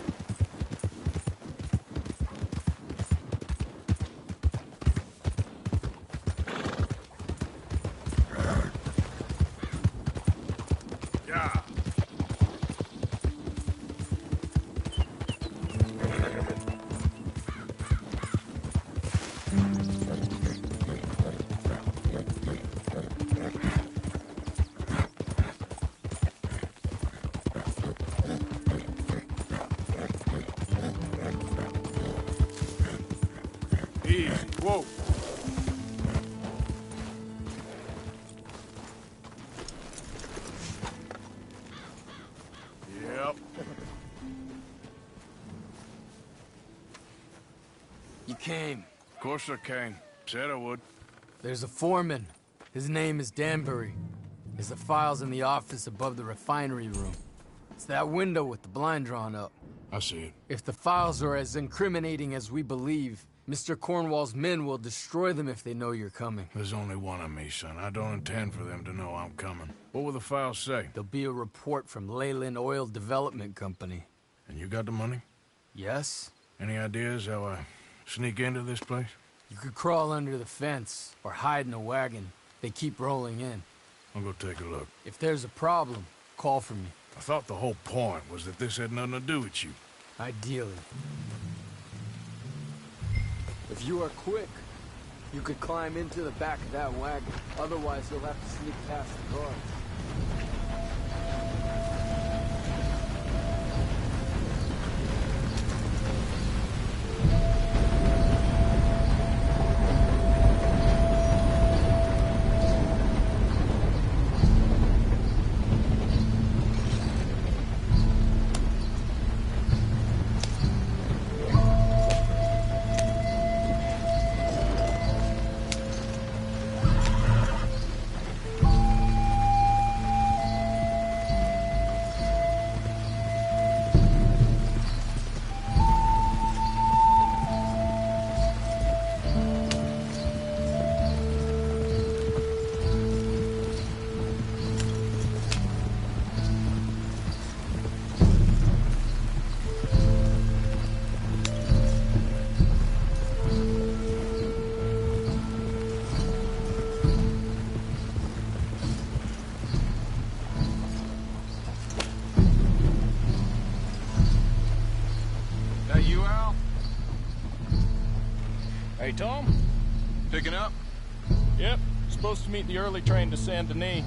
Yeah. Easy. Whoa. Yep.
You came.
Of course I came. Said I would.
There's a foreman. His name is Danbury. There's the files in the office above the refinery room. It's that window with the blind drawn up.
I see it.
If the files are as incriminating as we believe, Mr. Cornwall's men will destroy them if they know you're coming.
There's only one of me, son. I don't intend for them to know I'm coming. What will the files say?
There'll be a report from Leyland Oil Development Company.
And you got the money?
Yes?
Any ideas how I sneak into this place?
You could crawl under the fence or hide in a wagon. They keep rolling in.
I'll go take a look.
If there's a problem, call for me.
I thought the whole point was that this had nothing to do with you.
Ideally. If you are quick, you could climb into the back of that wagon. Otherwise, you'll have to sneak past the guards.
Hey, Tom?
Picking up?
Yep. Supposed to meet the early train to Saint Denis.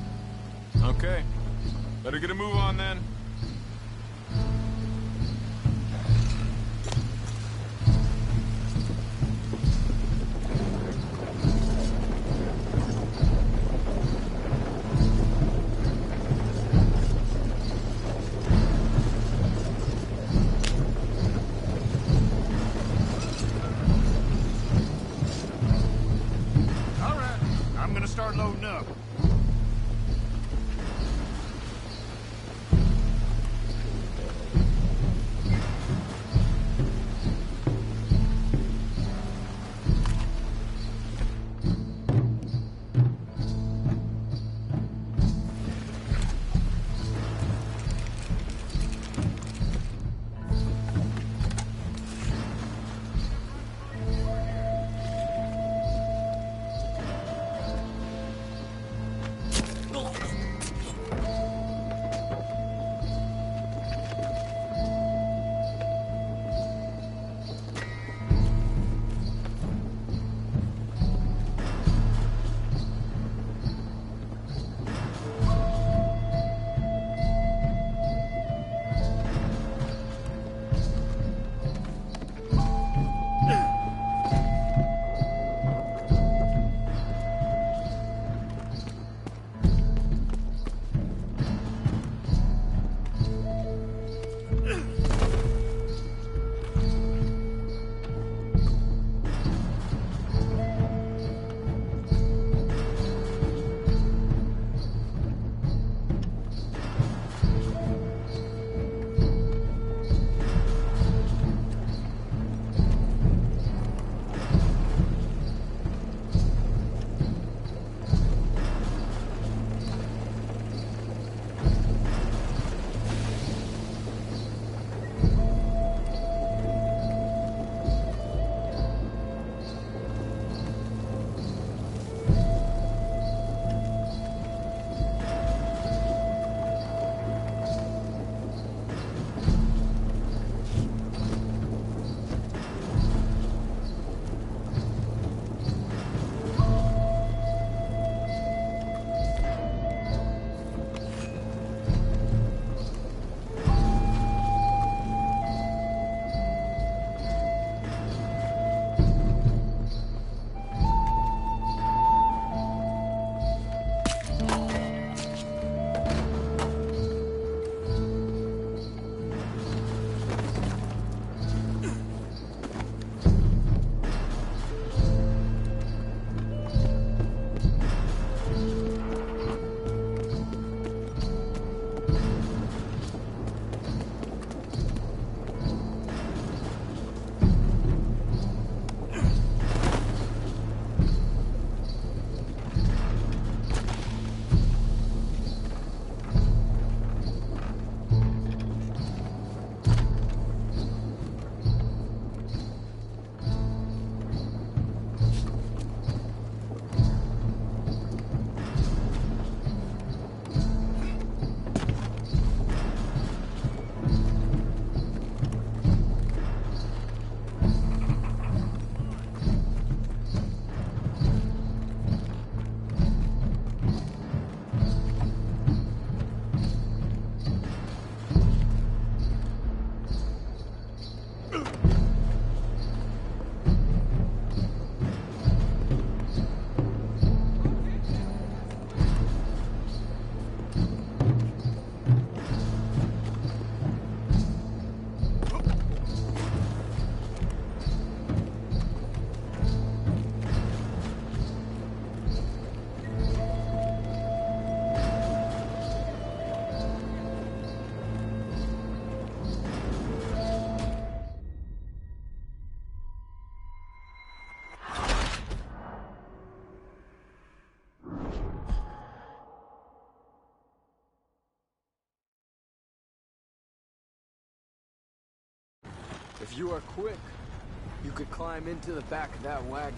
Okay. Better get a move on then.
Start loading up.
If you are quick, you could climb into the back of that wagon.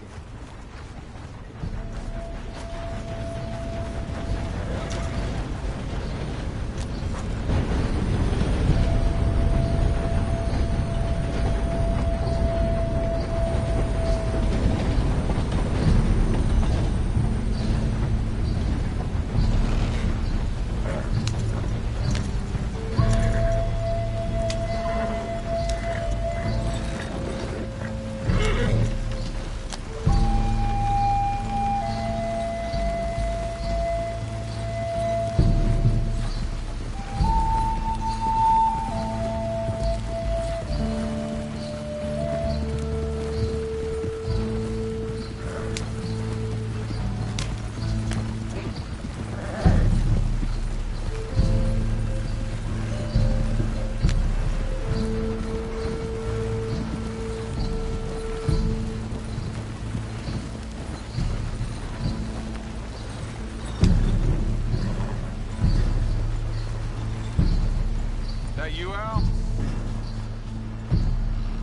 That you, Al?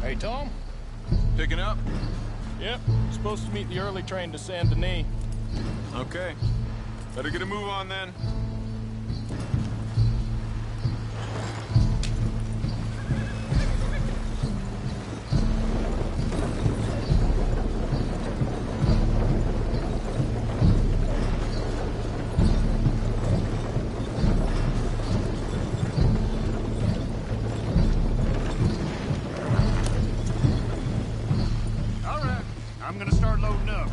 Hey, Tom?
Picking up?
Yep. Supposed to meet the early train to Saint Denis.
Okay. Better get a move on then.
All right, I'm gonna start loading up.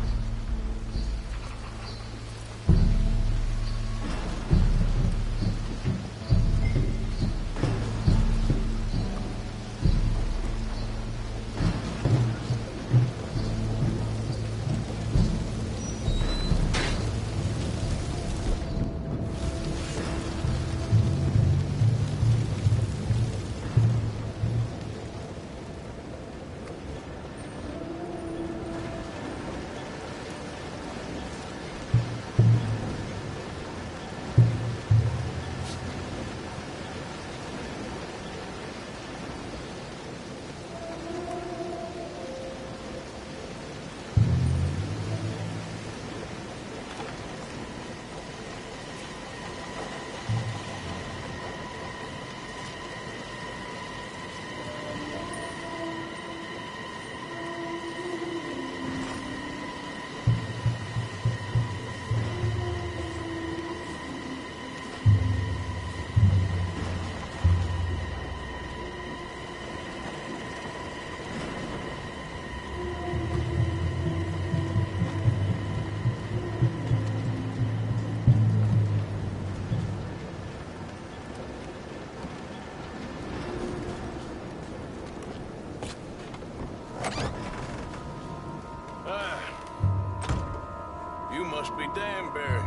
You must be Danbury.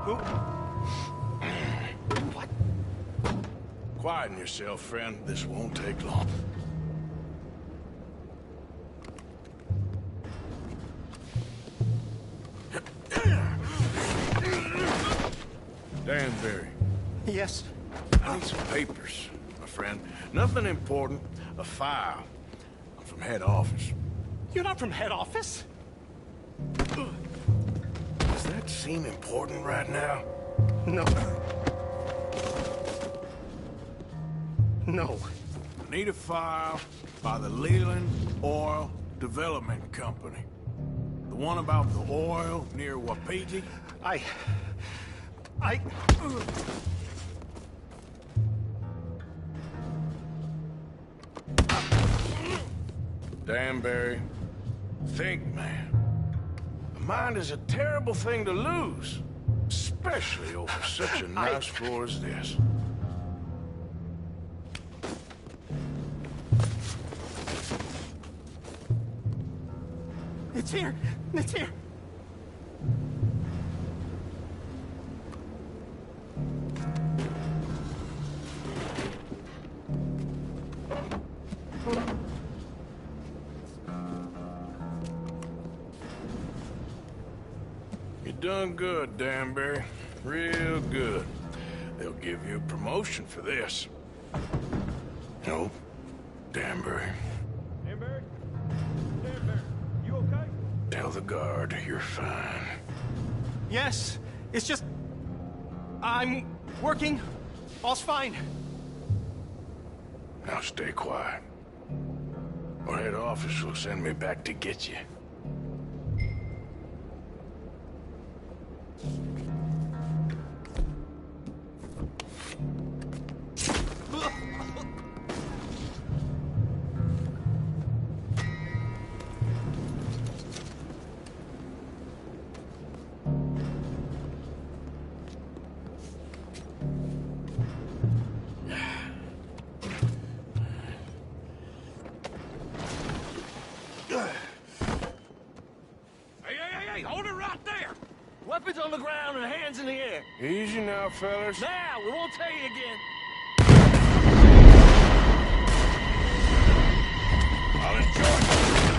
Who? What?
Quieten yourself, friend. This won't take long. Danbury.
Yes?
I need some papers, my friend. Nothing important. A file. I'm from head office.
You're not from head office?
Does that seem important right now?
No. No.
I need a file by the Leland Oil Development Company. The one about the oil near Wapiti? Danbury, think, man. A mind is a terrible thing to lose, especially over such a nice floor as this.
It's here! It's here!
You done good, Danbury. Real good. They'll give you a promotion for this. No, Danbury.
Danbury? Danbury, you okay?
Tell the guard you're fine.
Yes, it's just... I'm working. All's fine.
Now stay quiet. Or head office will send me back to get you.
Hey, hold it right there! Weapons on the ground and hands in the air.
Easy now, fellas.
Now, we won't tell you again.
I'll enjoy it.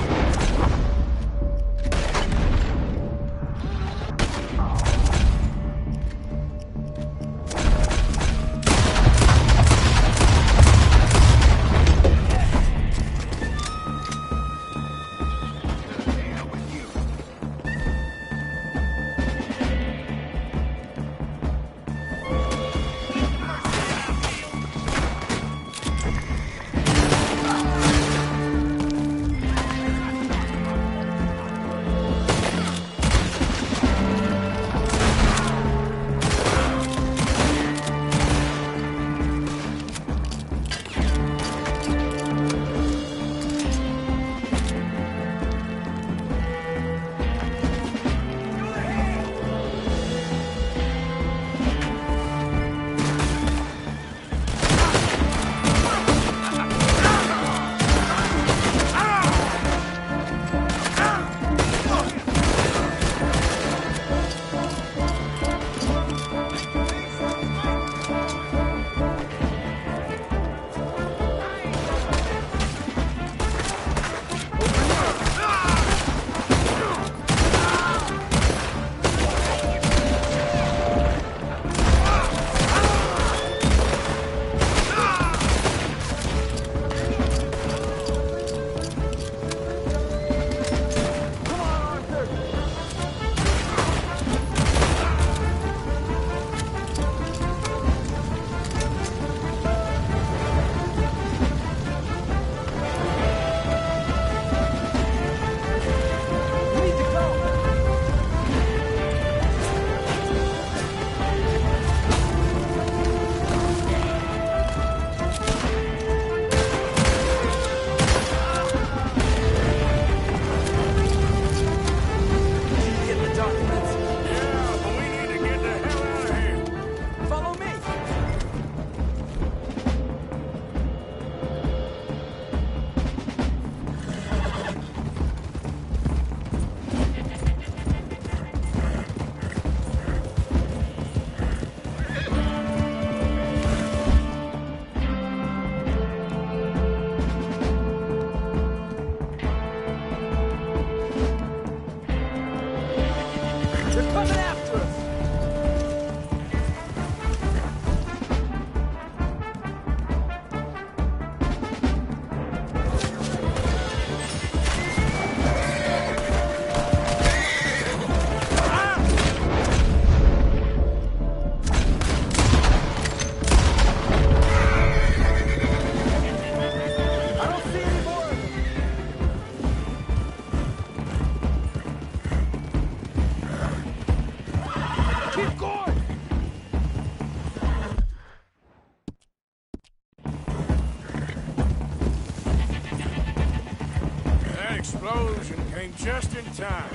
explosion came just in time.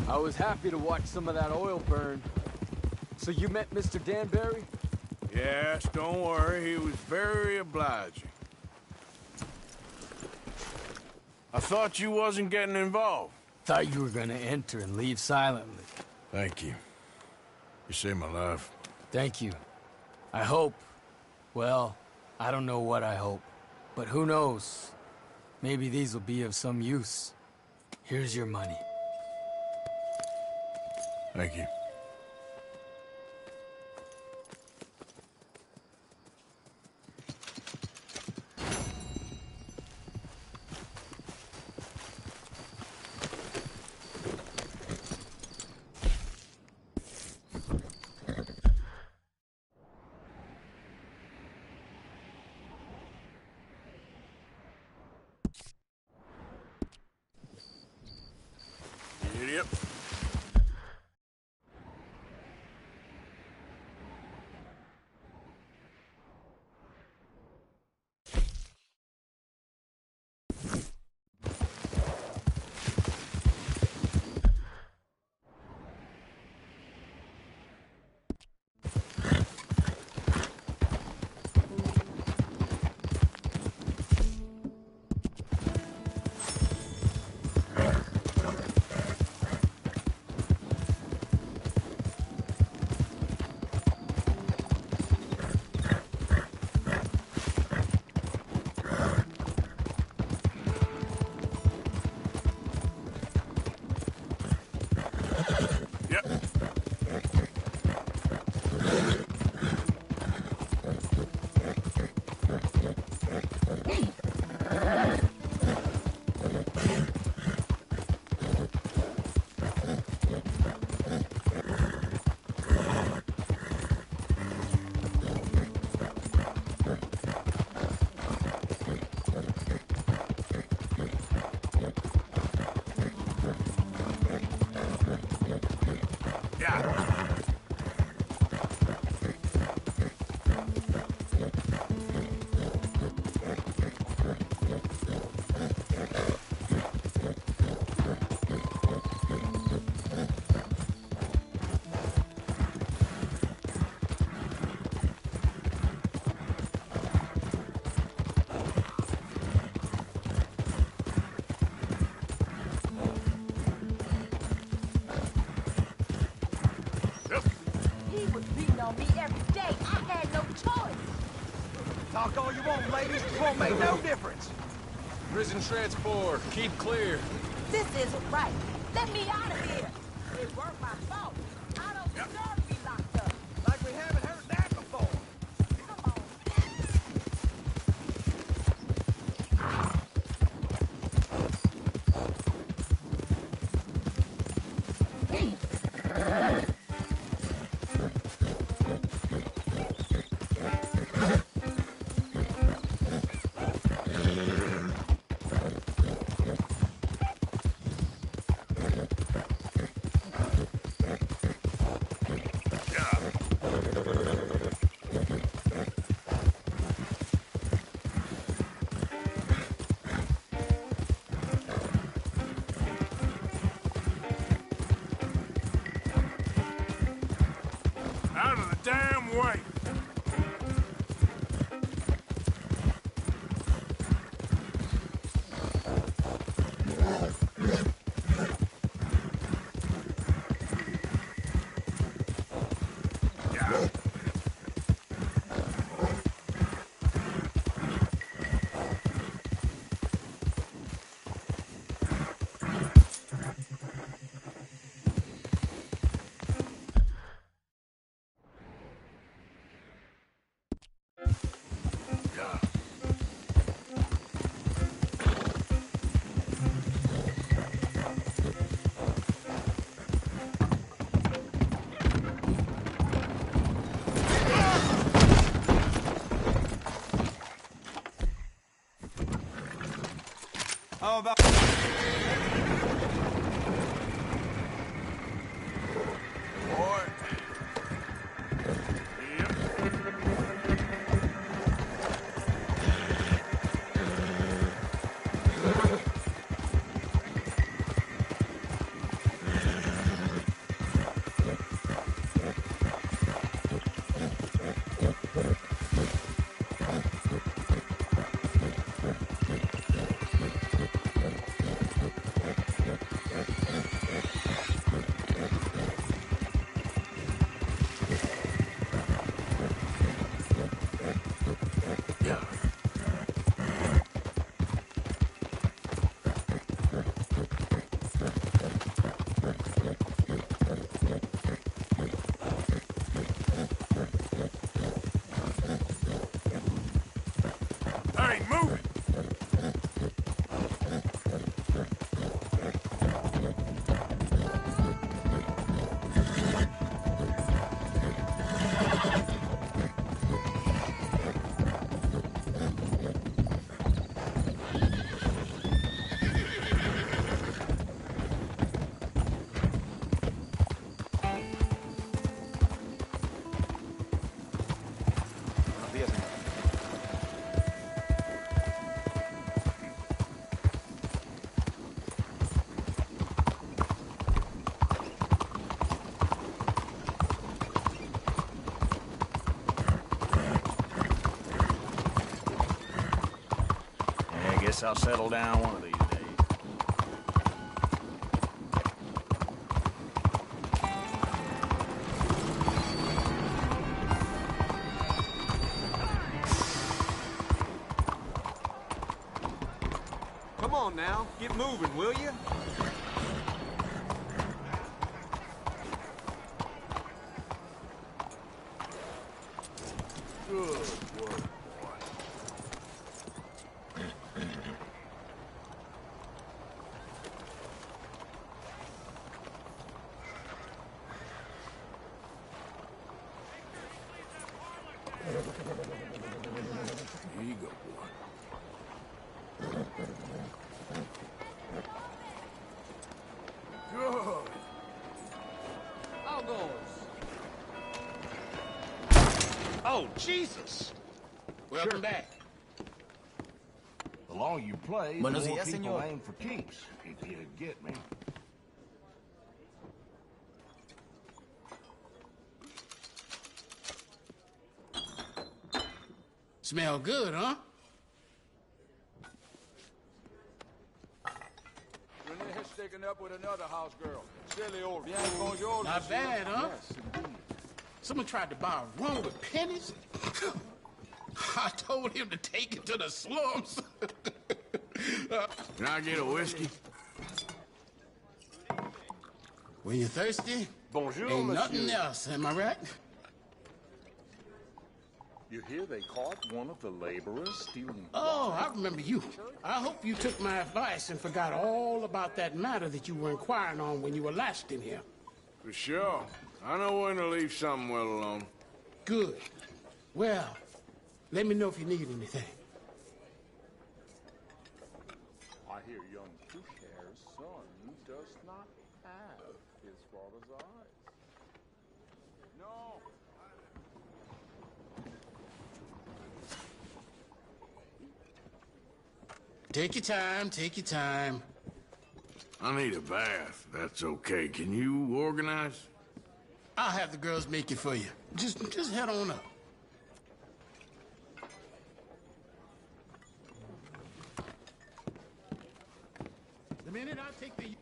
I was happy to watch some of that oil burn. So you met Mr. Danbury?
Yes, don't worry, he was very obliging. I thought you wasn't getting involved.
Thought you were gonna enter and leave silently.
Thank you. You saved my life.
Thank you. I hope. Well, I don't know what I hope. But who knows? Maybe these will be of some use. Here's your money.
Thank you. Yep.
Talk all you want, ladies. It won't make no difference.
Prison transport. Keep clear.
This isn't right. Let me out of here. It weren't my fault. I don't deserve to be locked up.
Like we haven't heard that before.
Out of the damn way!
How about...
Guess I'll settle down one of these days.
Come on now, get moving, will you?
Good work. Here you go, boy. Good.
Outgoers. Oh, Jesus!
Welcome back.
The longer you play, the
Buenos
more
días,
people
señor.
aim for keeps, if you get me.
Smell good, huh?
Renee's sticking up with another house girl. Silly old bien bonjour.
Not bad, huh?
Yes, indeed.
Someone tried to buy a room with pennies. I told him to take it to the slums.
Can I get a whiskey?
When you're thirsty,
Bonjour,
ain't
monsieur.
nothing else, am I right?
You hear they caught one of the laborers stealing...
Oh, I remember you. I hope you took my advice and forgot all about that matter that you were inquiring on when you were last in here.
For sure. I know when to leave something well alone.
Good. Well, let me know if you need anything.
I hear young Pushhair's son does not have his father's eyes. No.
Take your time, take your time.
I need a bath. That's okay. Can you organize?
I'll have the girls make it for you. Just head on up. The minute I take the...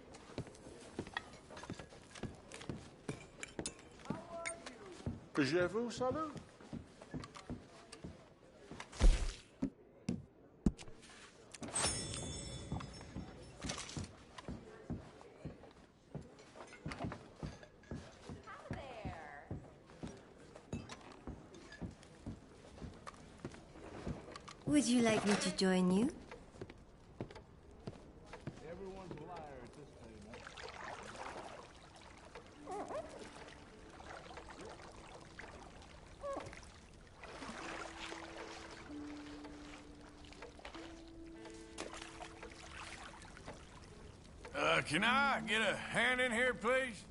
Je vous salue.
Would you like me to join you?
Everyone's a liar at this table. Can I get a hand in here, please?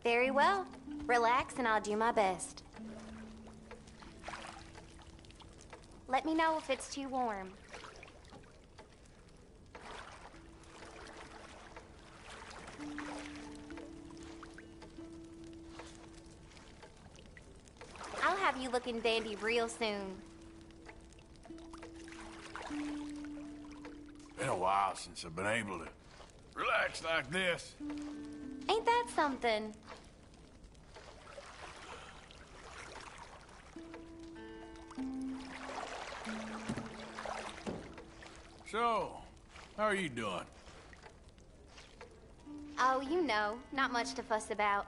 Very well. Relax and I'll do my best. Let me know if it's too warm. I'll have you looking dandy real soon.
Been a while since I've been able to relax like this.
Ain't that something?
So, how are you doing?
Oh, you know, not much to fuss about.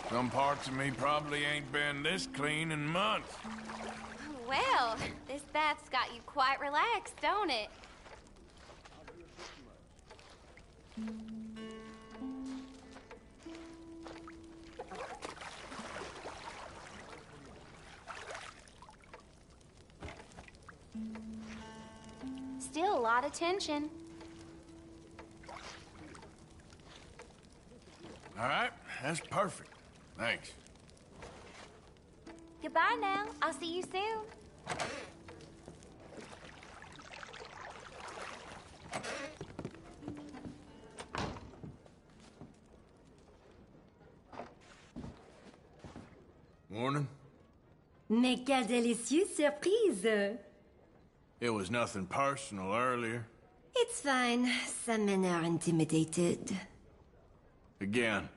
Some parts of me probably ain't been this clean in months.
Well, this bath's got you quite relaxed, don't it? Still a lot of tension.
All right, that's perfect. Thanks.
Goodbye now. I'll see you soon.
Morning.
Mais quelle délicieuse surprise!
It was nothing personal earlier.
It's fine. Some men are intimidated.
Again.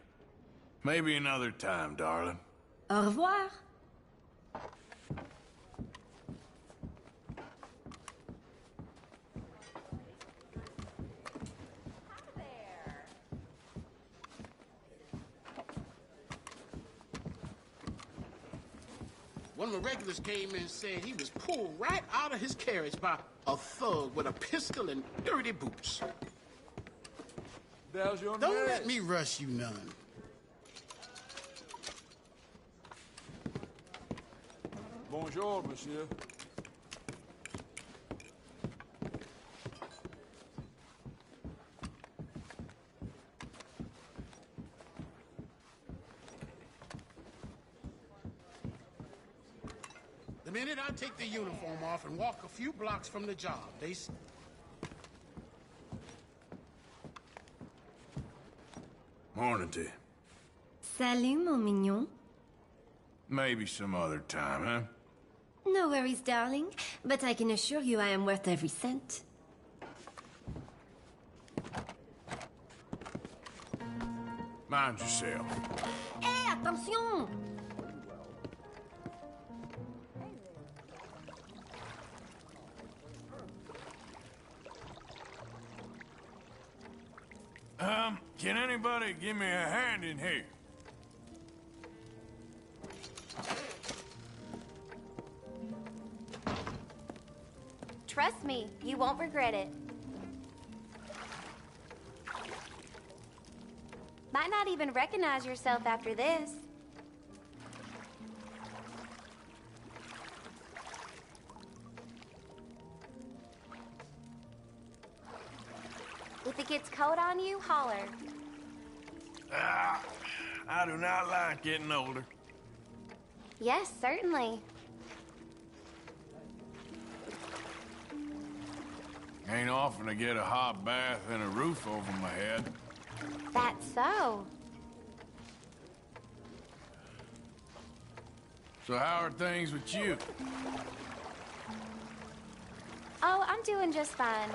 Maybe another time, darling.
Au revoir.
One of the regulars came in and said he was pulled right out of his carriage by a thug with a pistol and dirty boots.
There's your
Don't
name.
let me rush you none.
Bonjour, monsieur.
The minute I take the uniform off and walk a few blocks from the job, they...
Morning to you.
Salut, mon mignon.
Maybe some other time, huh?
No worries, darling. But I can assure you I am worth every cent.
Mind yourself.
Hé, attention!
Can anybody give me a hand in here?
Trust me, you won't regret it. Might not even recognize yourself after this. If it gets cold on you, holler.
I do not like getting older.
Yes, certainly.
Ain't often to get a hot bath and a roof over my head.
That's so.
So how are things with you?
Oh, I'm doing just fine.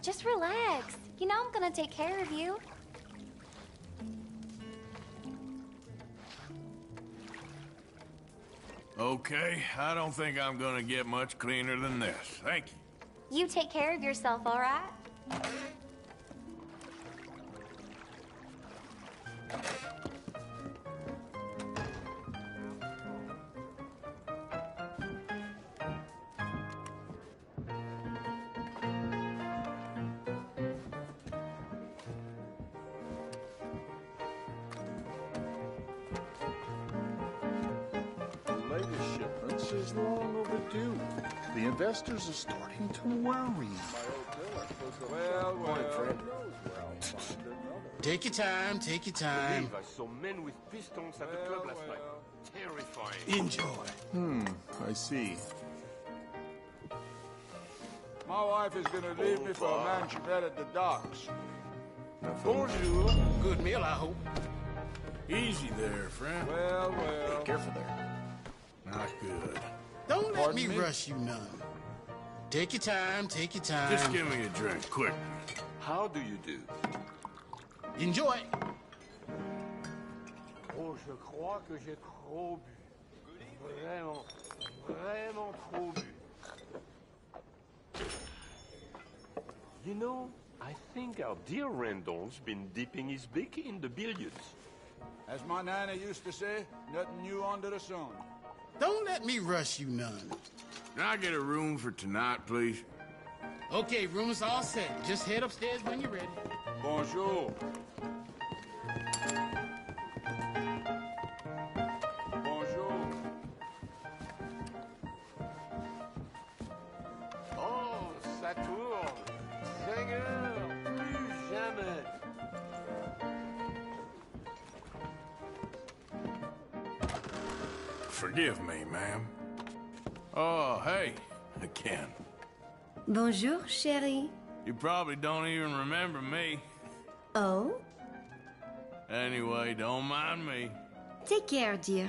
Just relax. You know I'm gonna take care of you.
Okay, I don't think I'm gonna get much cleaner than this. Thank you.
You take care of yourself, all right?
Latest shipments is long overdue. The investors are starting to worry.
Well, well.
Take your time, take your time.
I saw men with pistons at the club last night. Terrifying.
Enjoy.
I see.
My wife is gonna leave me for a man she met at the docks.
Bonjour. Good meal, I hope.
Easy there, friend.
Well, well.
Careful there.
Not good.
Don't let me rush you none. Take your time, take your time.
Just give me a drink, quick.
How do you do?
Enjoy.
Oh, je crois que j'ai trop bu. Vraiment, vraiment trop bu. You know, I think our dear Randall's been dipping his beak in the billiards.
As my nana used to say, nothing new under the sun.
Don't let me rush you none.
Can I get a room for tonight, please?
Okay, room is all set. Just head upstairs when you're ready.
Bonjour. Bonjour.
Oh, ça tourne. Seigneur, plus jamais.
Forgive me, ma'am. Oh, hey, again.
Bonjour, chérie.
You probably don't even remember me.
Oh?
Anyway, don't mind me.
Take care, dear.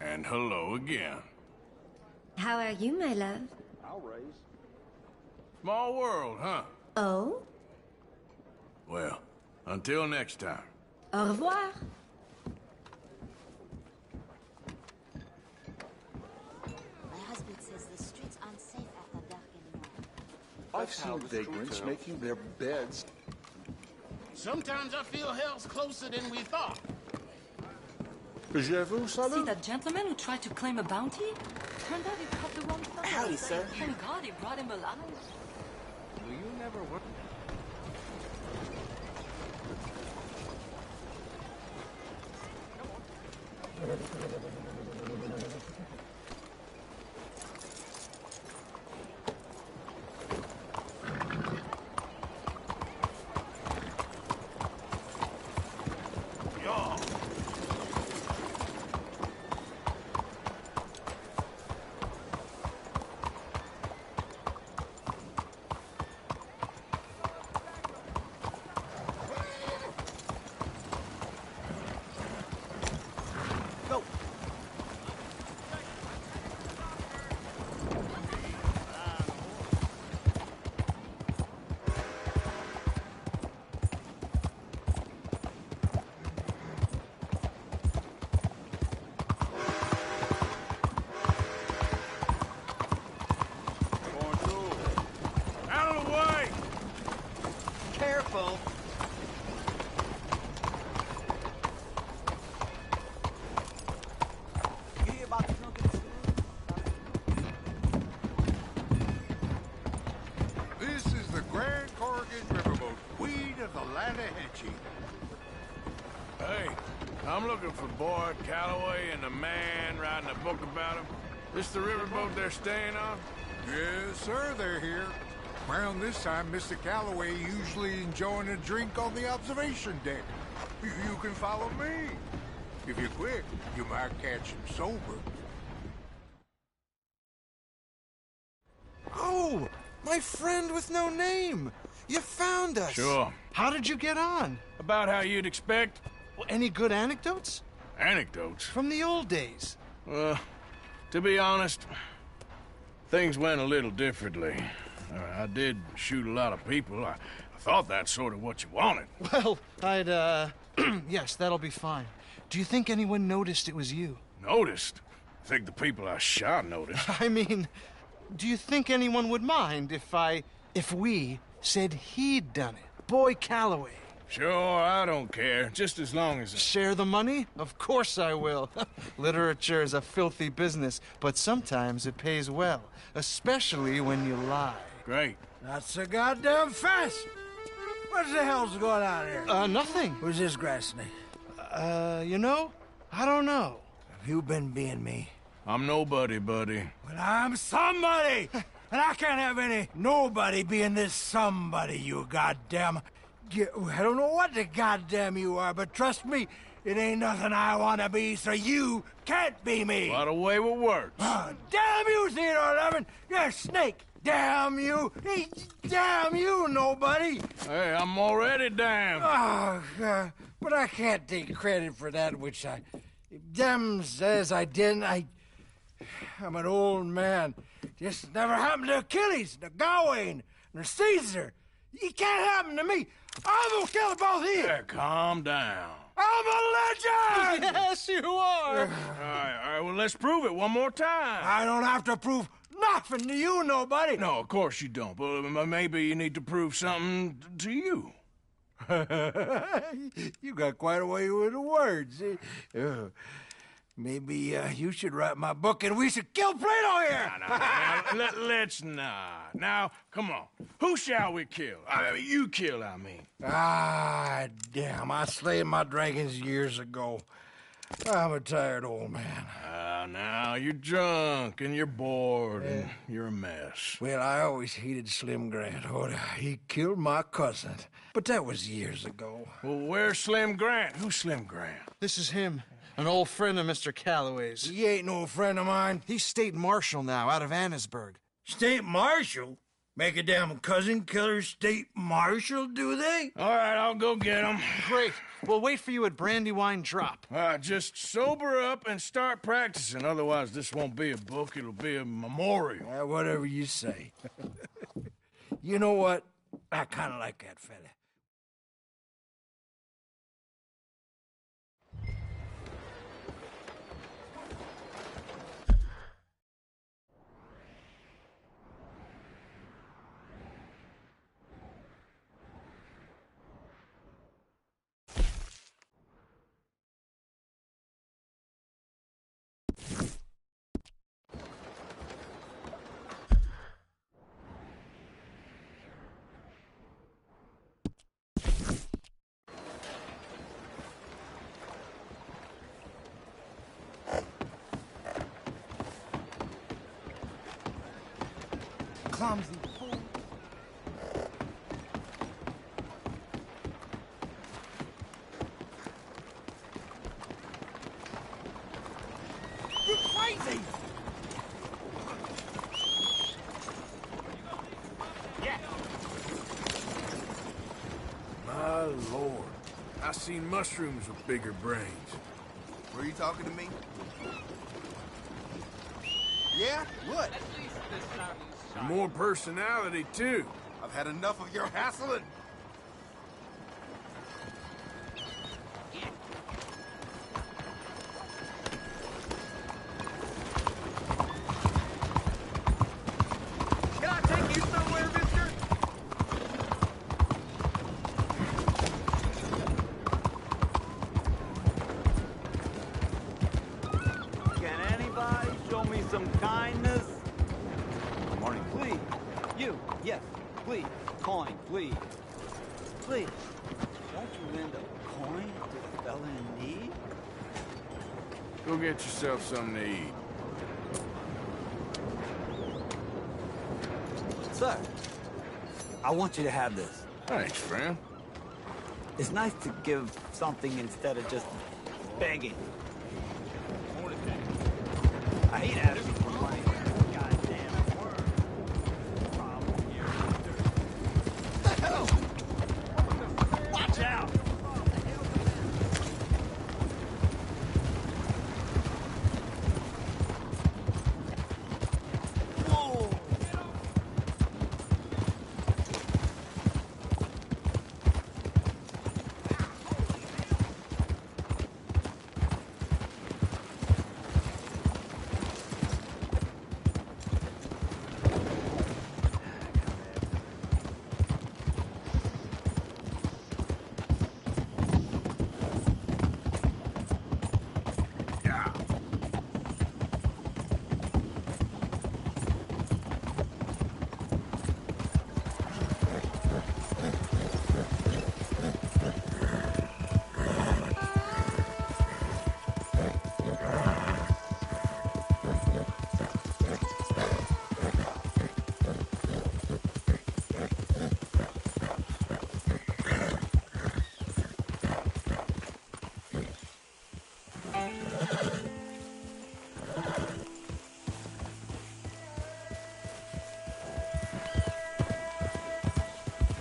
And hello again.
How are you, my love?
I'll raise.
Small world, huh?
Oh?
Well, until next time.
Au revoir.
My husband says the streets aren't safe after dark anymore.
I've seen vagrants making their beds.
Sometimes I feel hell's closer than we thought.
Je vous salue.
See that gentleman who tried to claim a bounty? Turned out he caught the wrong fellow.
Howdy, sir.
Thank God he brought him alive.
Do you never work?
Careful. You hear about the drunken
This is the Grand Corrigan Riverboat, queen of the land of Henchy.
Hey, I'm looking for Boyd Calloway and the man writing a book about him. This the riverboat they're staying on?
Yes, sir, they're here. Around this time, Mr. Calloway usually enjoying a drink on the observation deck. You can follow me. If you're quick, you might catch him sober.
Oh, my friend with no name. You found us.
Sure.
How did you get on?
About how you'd expect.
Well, any good anecdotes?
Anecdotes?
From the old days.
To be honest, things went a little differently. I did shoot a lot of people. I thought that's sort of what you wanted.
Well, I'd, yes, that'll be fine. Do you think anyone noticed it was you?
Noticed? I think the people I shot noticed.
I mean, do you think anyone would mind if we said he'd done it? Boy Calloway.
Sure, I don't care. Just as long as...
Share the money? Of course I will. Literature is a filthy business, but sometimes it pays well. Especially when you lie.
Great.
Not so goddamn fast. What the hell's going on here?
Nothing.
Who's this grass snake?
You know, I don't know.
Have you been being me?
I'm nobody, buddy.
Well, I'm somebody! And I can't have any nobody being this somebody, you goddamn... I don't know what the goddamn you are, but trust me, it ain't nothing I want to be, so you can't be me.
What a way with words.
Damn you, Theodore Levin! You're a snake! Damn you! Hey, damn you, nobody!
Hey, I'm already damned.
Oh, God. But I can't take credit for that which I... Them says I didn't. I'm an old man. This never happened to Achilles, nor Gawain, nor Caesar. It can't happen to me. I'm gonna kill both of you.
Yeah, calm down.
I'm a legend!
Yes, you are.
All right, well, let's prove it one more time.
I don't have to prove nothing to you, nobody.
No, of course you don't, but maybe you need to prove something to you.
You got quite a way with the words. Maybe you should write my book and we should kill Plato here!
Let's not. Now, come on. Who shall we kill? You kill, I mean.
Ah, damn. I slayed my dragons years ago. I'm a tired old man.
Now, you're drunk and you're bored and you're a mess.
Well, I always hated Slim Grant. Oh, he killed my cousin. But that was years ago.
Well, where's Slim Grant? Who's Slim Grant?
This is him. An old friend of Mr. Calloway's.
He ain't no friend of mine.
He's state marshal now, out of Annesburg.
State marshal? Make a damn cousin killer state marshal, do they?
All right, I'll go get him.
Great. We'll wait for you at Brandywine Drop.
Just sober up and start practicing. Otherwise, this won't be a book. It'll be a memorial.
Whatever you say. You know what? I kind of like that fella.
Clumsy fool. You're crazy!
Yeah.
My lord. I seen mushrooms with bigger brains.
Were you talking to me? Yeah? What?
More personality, too.
I've had enough of your hassling.
Can I take you somewhere, mister?
Can anybody show me some kindness?
Morning.
Please. You. Yes. Please. Coin, please. Please. Won't you lend a coin to a fella in need?
Go get yourself something to eat.
Sir, I want you to have this.
Thanks, friend.
It's nice to give something instead of just begging. I hate having people money. Goddamn word. Problem here. What the hell? Watch out!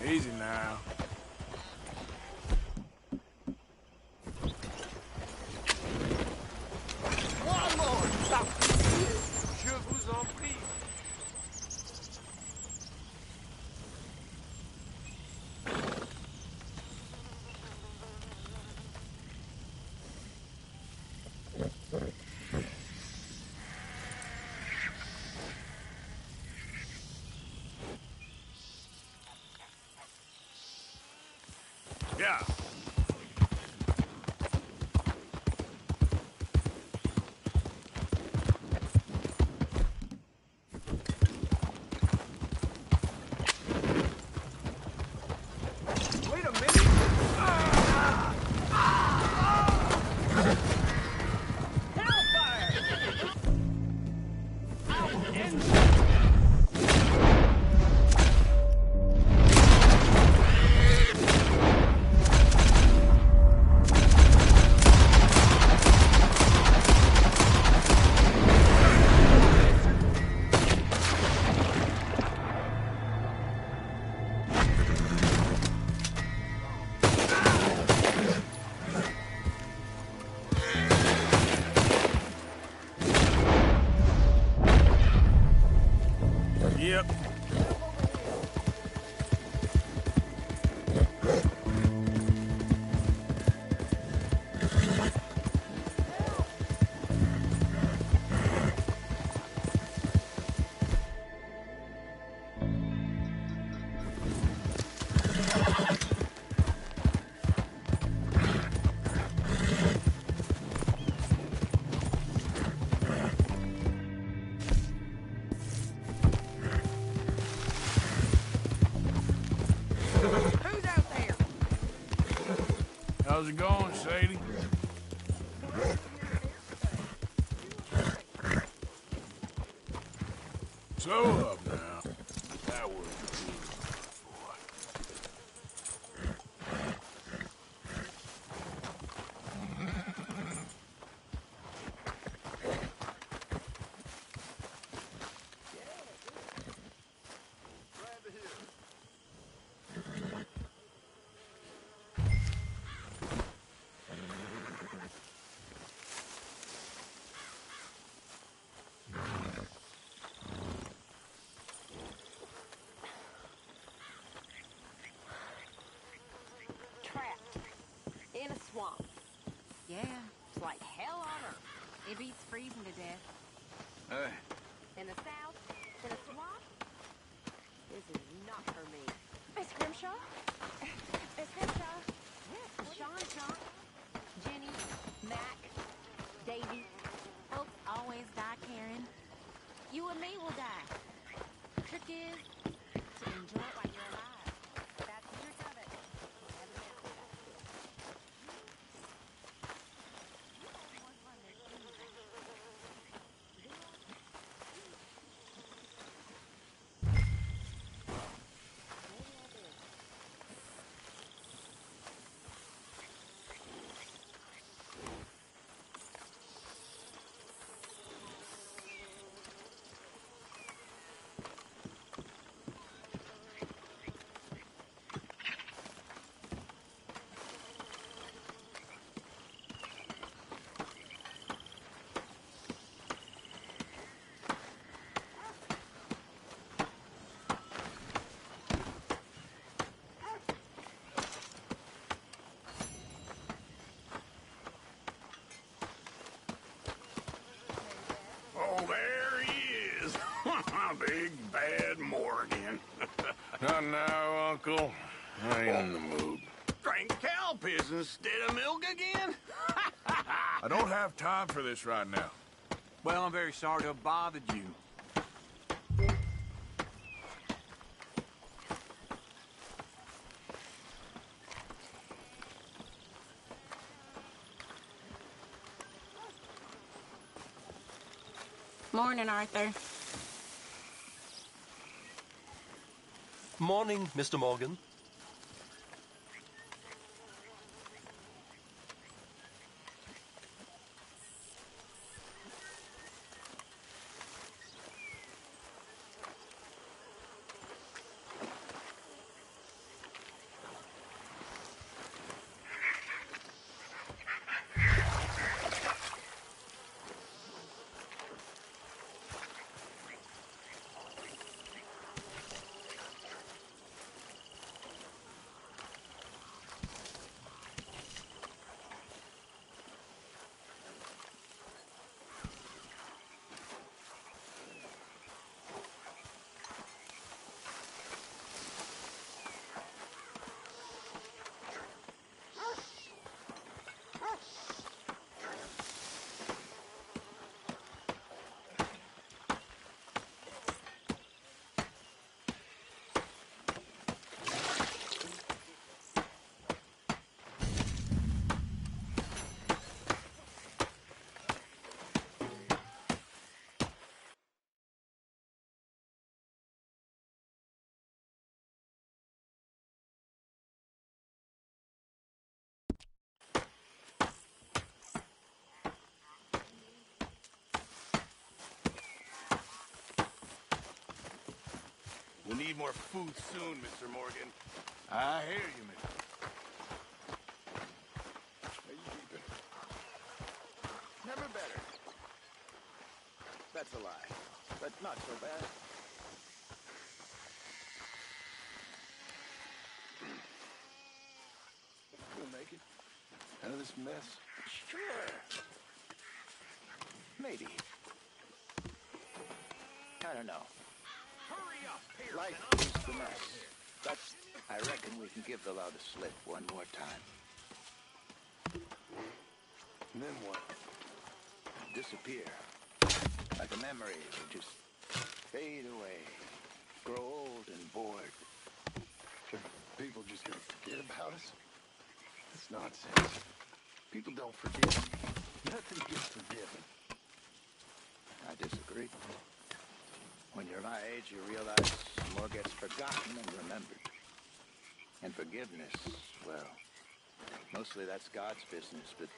Easy now.
One more! Stop! Je vous en prie.
Yeah.
Wait a minute!
Yep.
Who's out there?
How's it going, Sadie? So up now. That was
Trapped in a swamp. Yeah, it's like hell on earth. It beats freezing to death. In the south, in a swamp. This is not for me. Miss Grimshaw? Miss Grimshaw? Sean's not. Jenny, Mac, Davy. Folks always die caring. You and me will die. The trick is to enjoy it while you're alive. That's the trick of it. Never mess with that.
Oh, there he is. Big bad Morgan. Not now, Uncle. I ain't in the mood.
Drink cow piss instead of milk again?
I don't have time for this right now.
Well, I'm very sorry to have bothered you.
Morning, Arthur.
Morning, Mr. Morgan.
We'll need more food soon, Mr. Morgan.
I hear you, mister.
How you keeping? Never better. That's a lie, but not so bad. We'll make it out of this mess. Sure. Maybe. I don't know.
Hurry up, Pearson.
Life is the mess. But I reckon we can give the loud a slip one more time. And then what? Disappear. Like a memory will just fade away. Grow old and bored. So people just gonna forget about us? That's nonsense. People don't forget. Nothing gets forgiven. I disagree. When you're my age, you realize more gets forgotten than remembered. And forgiveness, well, mostly that's God's business, but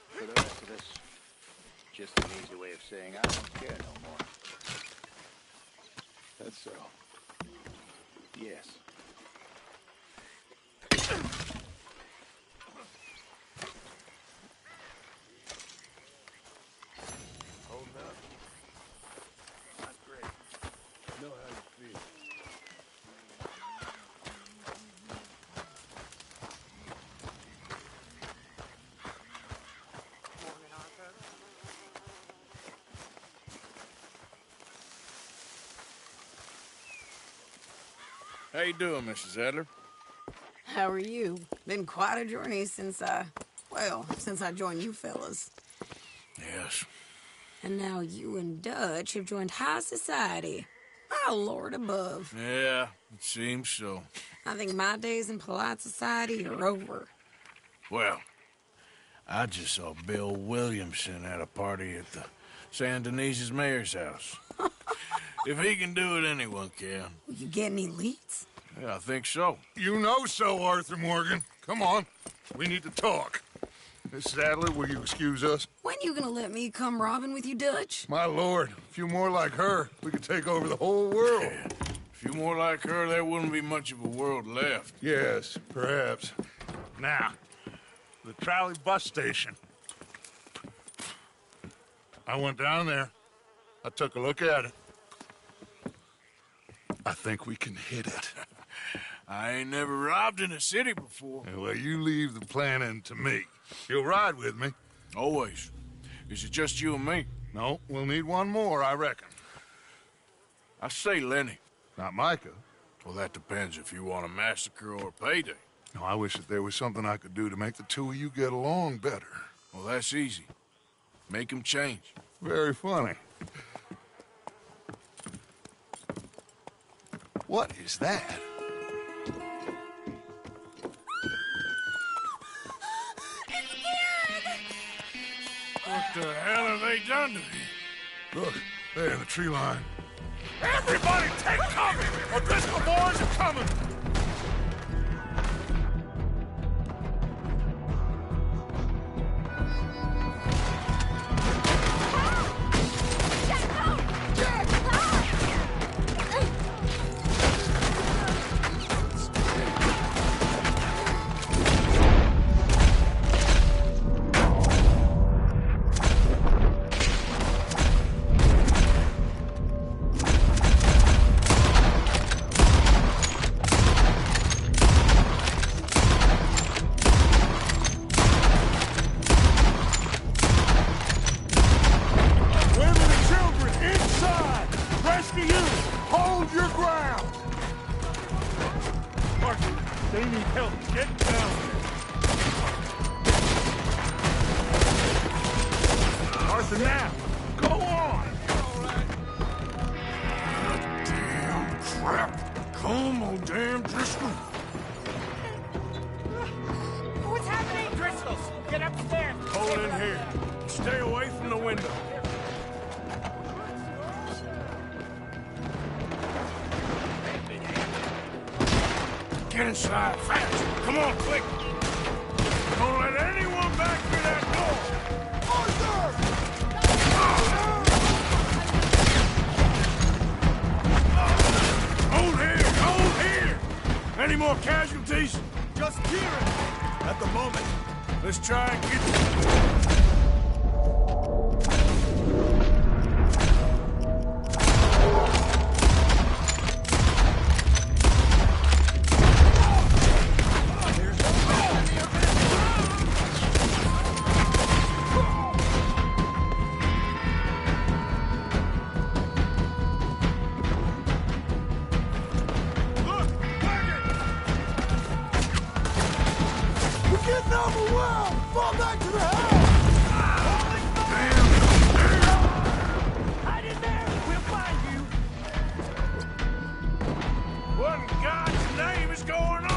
for the rest of us, just an easy way of saying I don't care no more. That's so. Yes.
Holding up? Not great.
Know how you feel.
How you doing, Mrs. Adler?
How are you? Been quite a journey since I joined you fellas.
Yes.
And now you and Dutch have joined high society. Oh, Lord above.
Yeah, it seems so.
I think my days in polite society are over.
Well, I just saw Bill Williamson at a party at the San Denise's mayor's house. If he can do it, anyone can.
You get any leads?
Yeah, I think so.
You know so, Arthur Morgan. Come on. We need to talk. Mrs. Adler, will you excuse us?
When you gonna let me come robbing with you, Dutch?
My lord, a few more like her, we could take over the whole world.
Yeah. A few more like her, there wouldn't be much of a world left.
Yes, perhaps.
Now, the trolley bus station.
I went down there. I took a look at it. I think we can hit it.
I ain't never robbed in a city before.
Well, you leave the planning to me. You'll ride with me?
Always. Is it just you and me?
No, we'll need one more, I reckon.
I say Lenny.
Not Micah.
Well, that depends if you want a massacre or a payday.
No, I wish that there was something I could do to make the two of you get along better.
Well, that's easy. Make them change.
Very funny. What is that?
What the hell have they done to me?
Look, there in the tree line.
Everybody take cover! O'Driscoll boys are coming!
Get inside, fast! Come on, quick! Don't let anyone back through that door! Arthur! Hold here! Hold here! Any more casualties?
Just Kieran. At the moment.
Let's try and get... What in God's name is going on?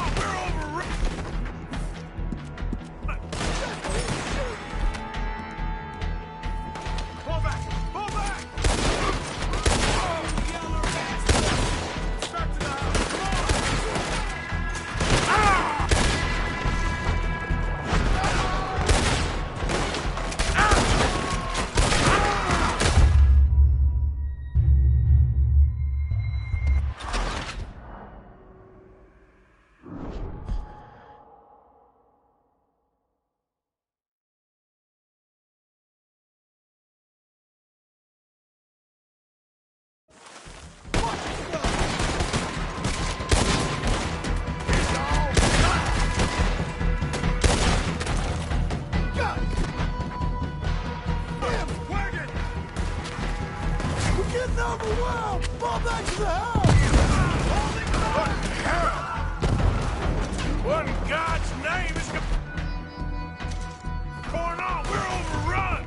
We're overrun!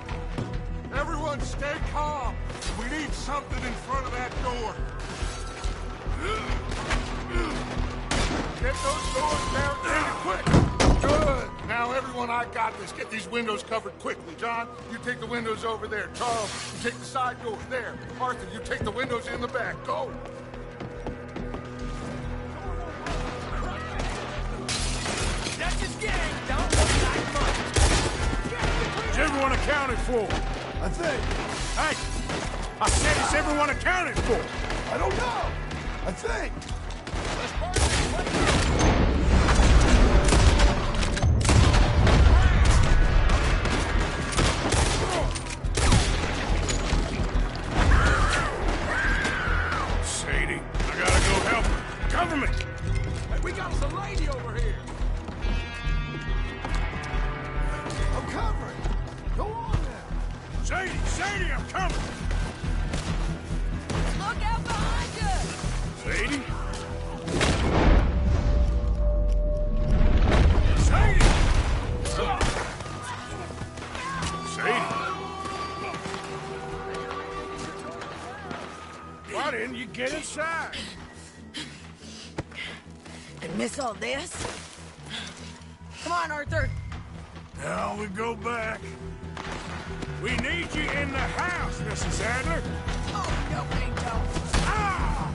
Everyone stay calm. We need something in front of that door. Get those doors barricaded quick. Good. Now, everyone, I got this. Get these windows covered quickly. John, you take the windows over there. Charles, you take the side door there. Arthur, you take the windows in the back. Go.
That's his gang. Don't look like much.
Is everyone accounted for?
I think.
Hey, I said, is everyone accounted for?
I don't know. I think.
Sadie, I gotta go help her. Government!
Hey, we got some lady over here. I'm covering. Go on now.
Sadie, I'm coming.
Look out behind you!
Sadie? Sadie! Sadie! Why didn't you get inside?
And miss all this? Come on, Arthur.
Now we go back. We need you in the house, Mrs. Adler.
Oh, no, we don't.
Ah!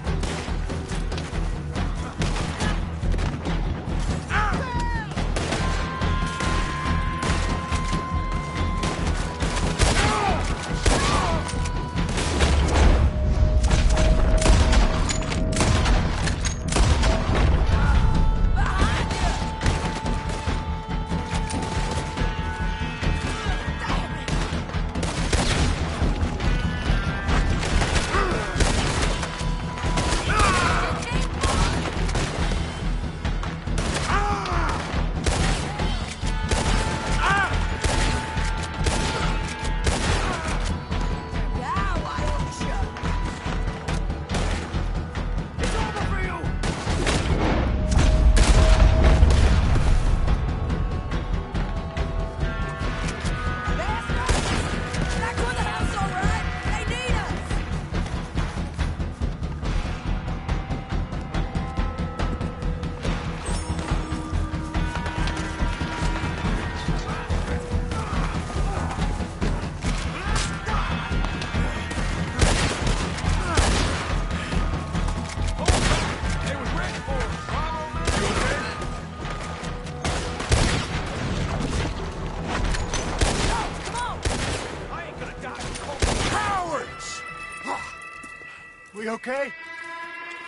We okay?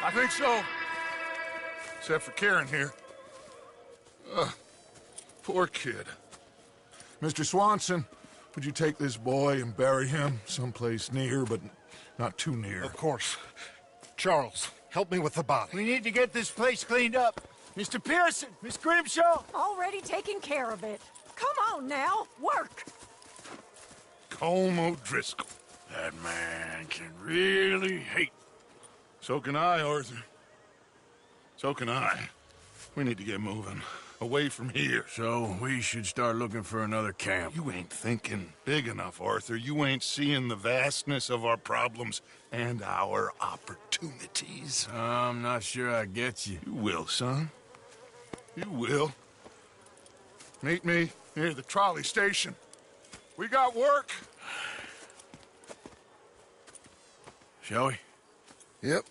I think so. Except for Karen here. Poor kid. Mr. Swanson, would you take this boy and bury him someplace near, but not too near?
Of course. Charles, help me with the body.
We need to get this place cleaned up. Mr. Pearson, Miss Grimshaw.
Already taking care of it. Come on now, work.
Colm O'Driscoll. That man can really hate. So can I, Arthur. So can I. We need to get moving. Away from here.
So we should start looking for another camp.
You ain't thinking big enough, Arthur. You ain't seeing the vastness of our problems and our opportunities.
I'm not sure I get you.
You will, son. You will. Meet me near the trolley station. We got work.
Shall we?
Yep.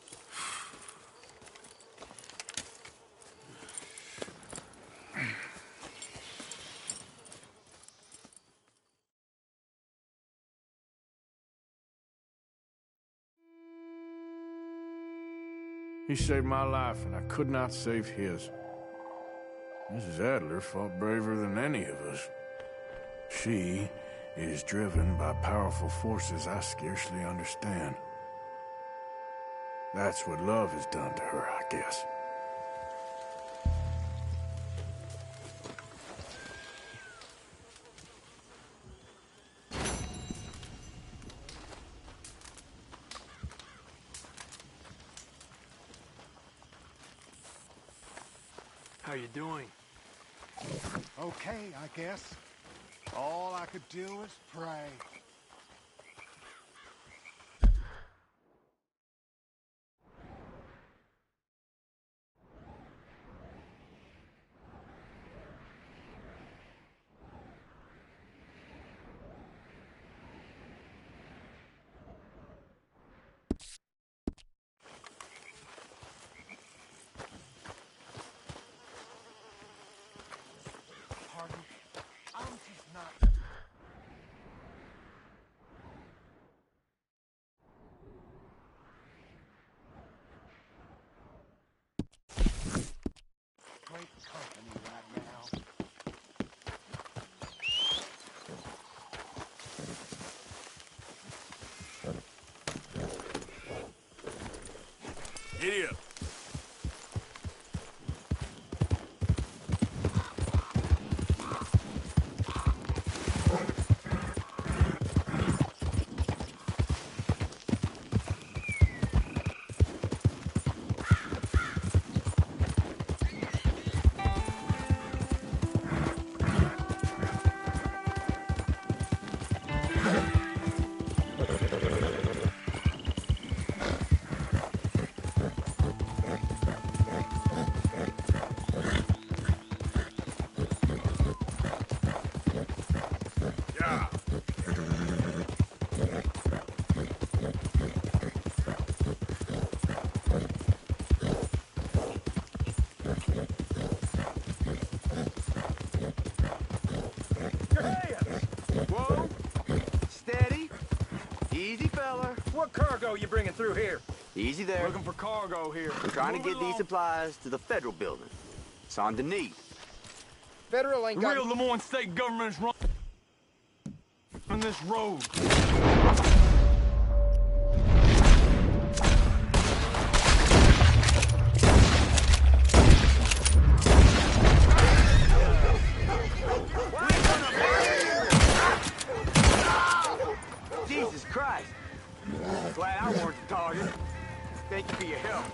He saved my life, and I could not save his. Mrs. Adler fought braver than any of us. She is driven by powerful forces I scarcely understand. That's what love has done to her, I guess.
How you doing?
Okay, I guess. All I could do is pray.
Giddy up.
Whoa! Steady. Easy, fella.
What cargo you bringing through here?
Easy there.
Looking for cargo here.
We're trying to
Moving
get these
along.
supplies to the federal building. It's on the knee.
Federal ain't got...
Real Lemoyne state government is running this road.
Jesus Christ. Glad I weren't the target. Thank you for your help.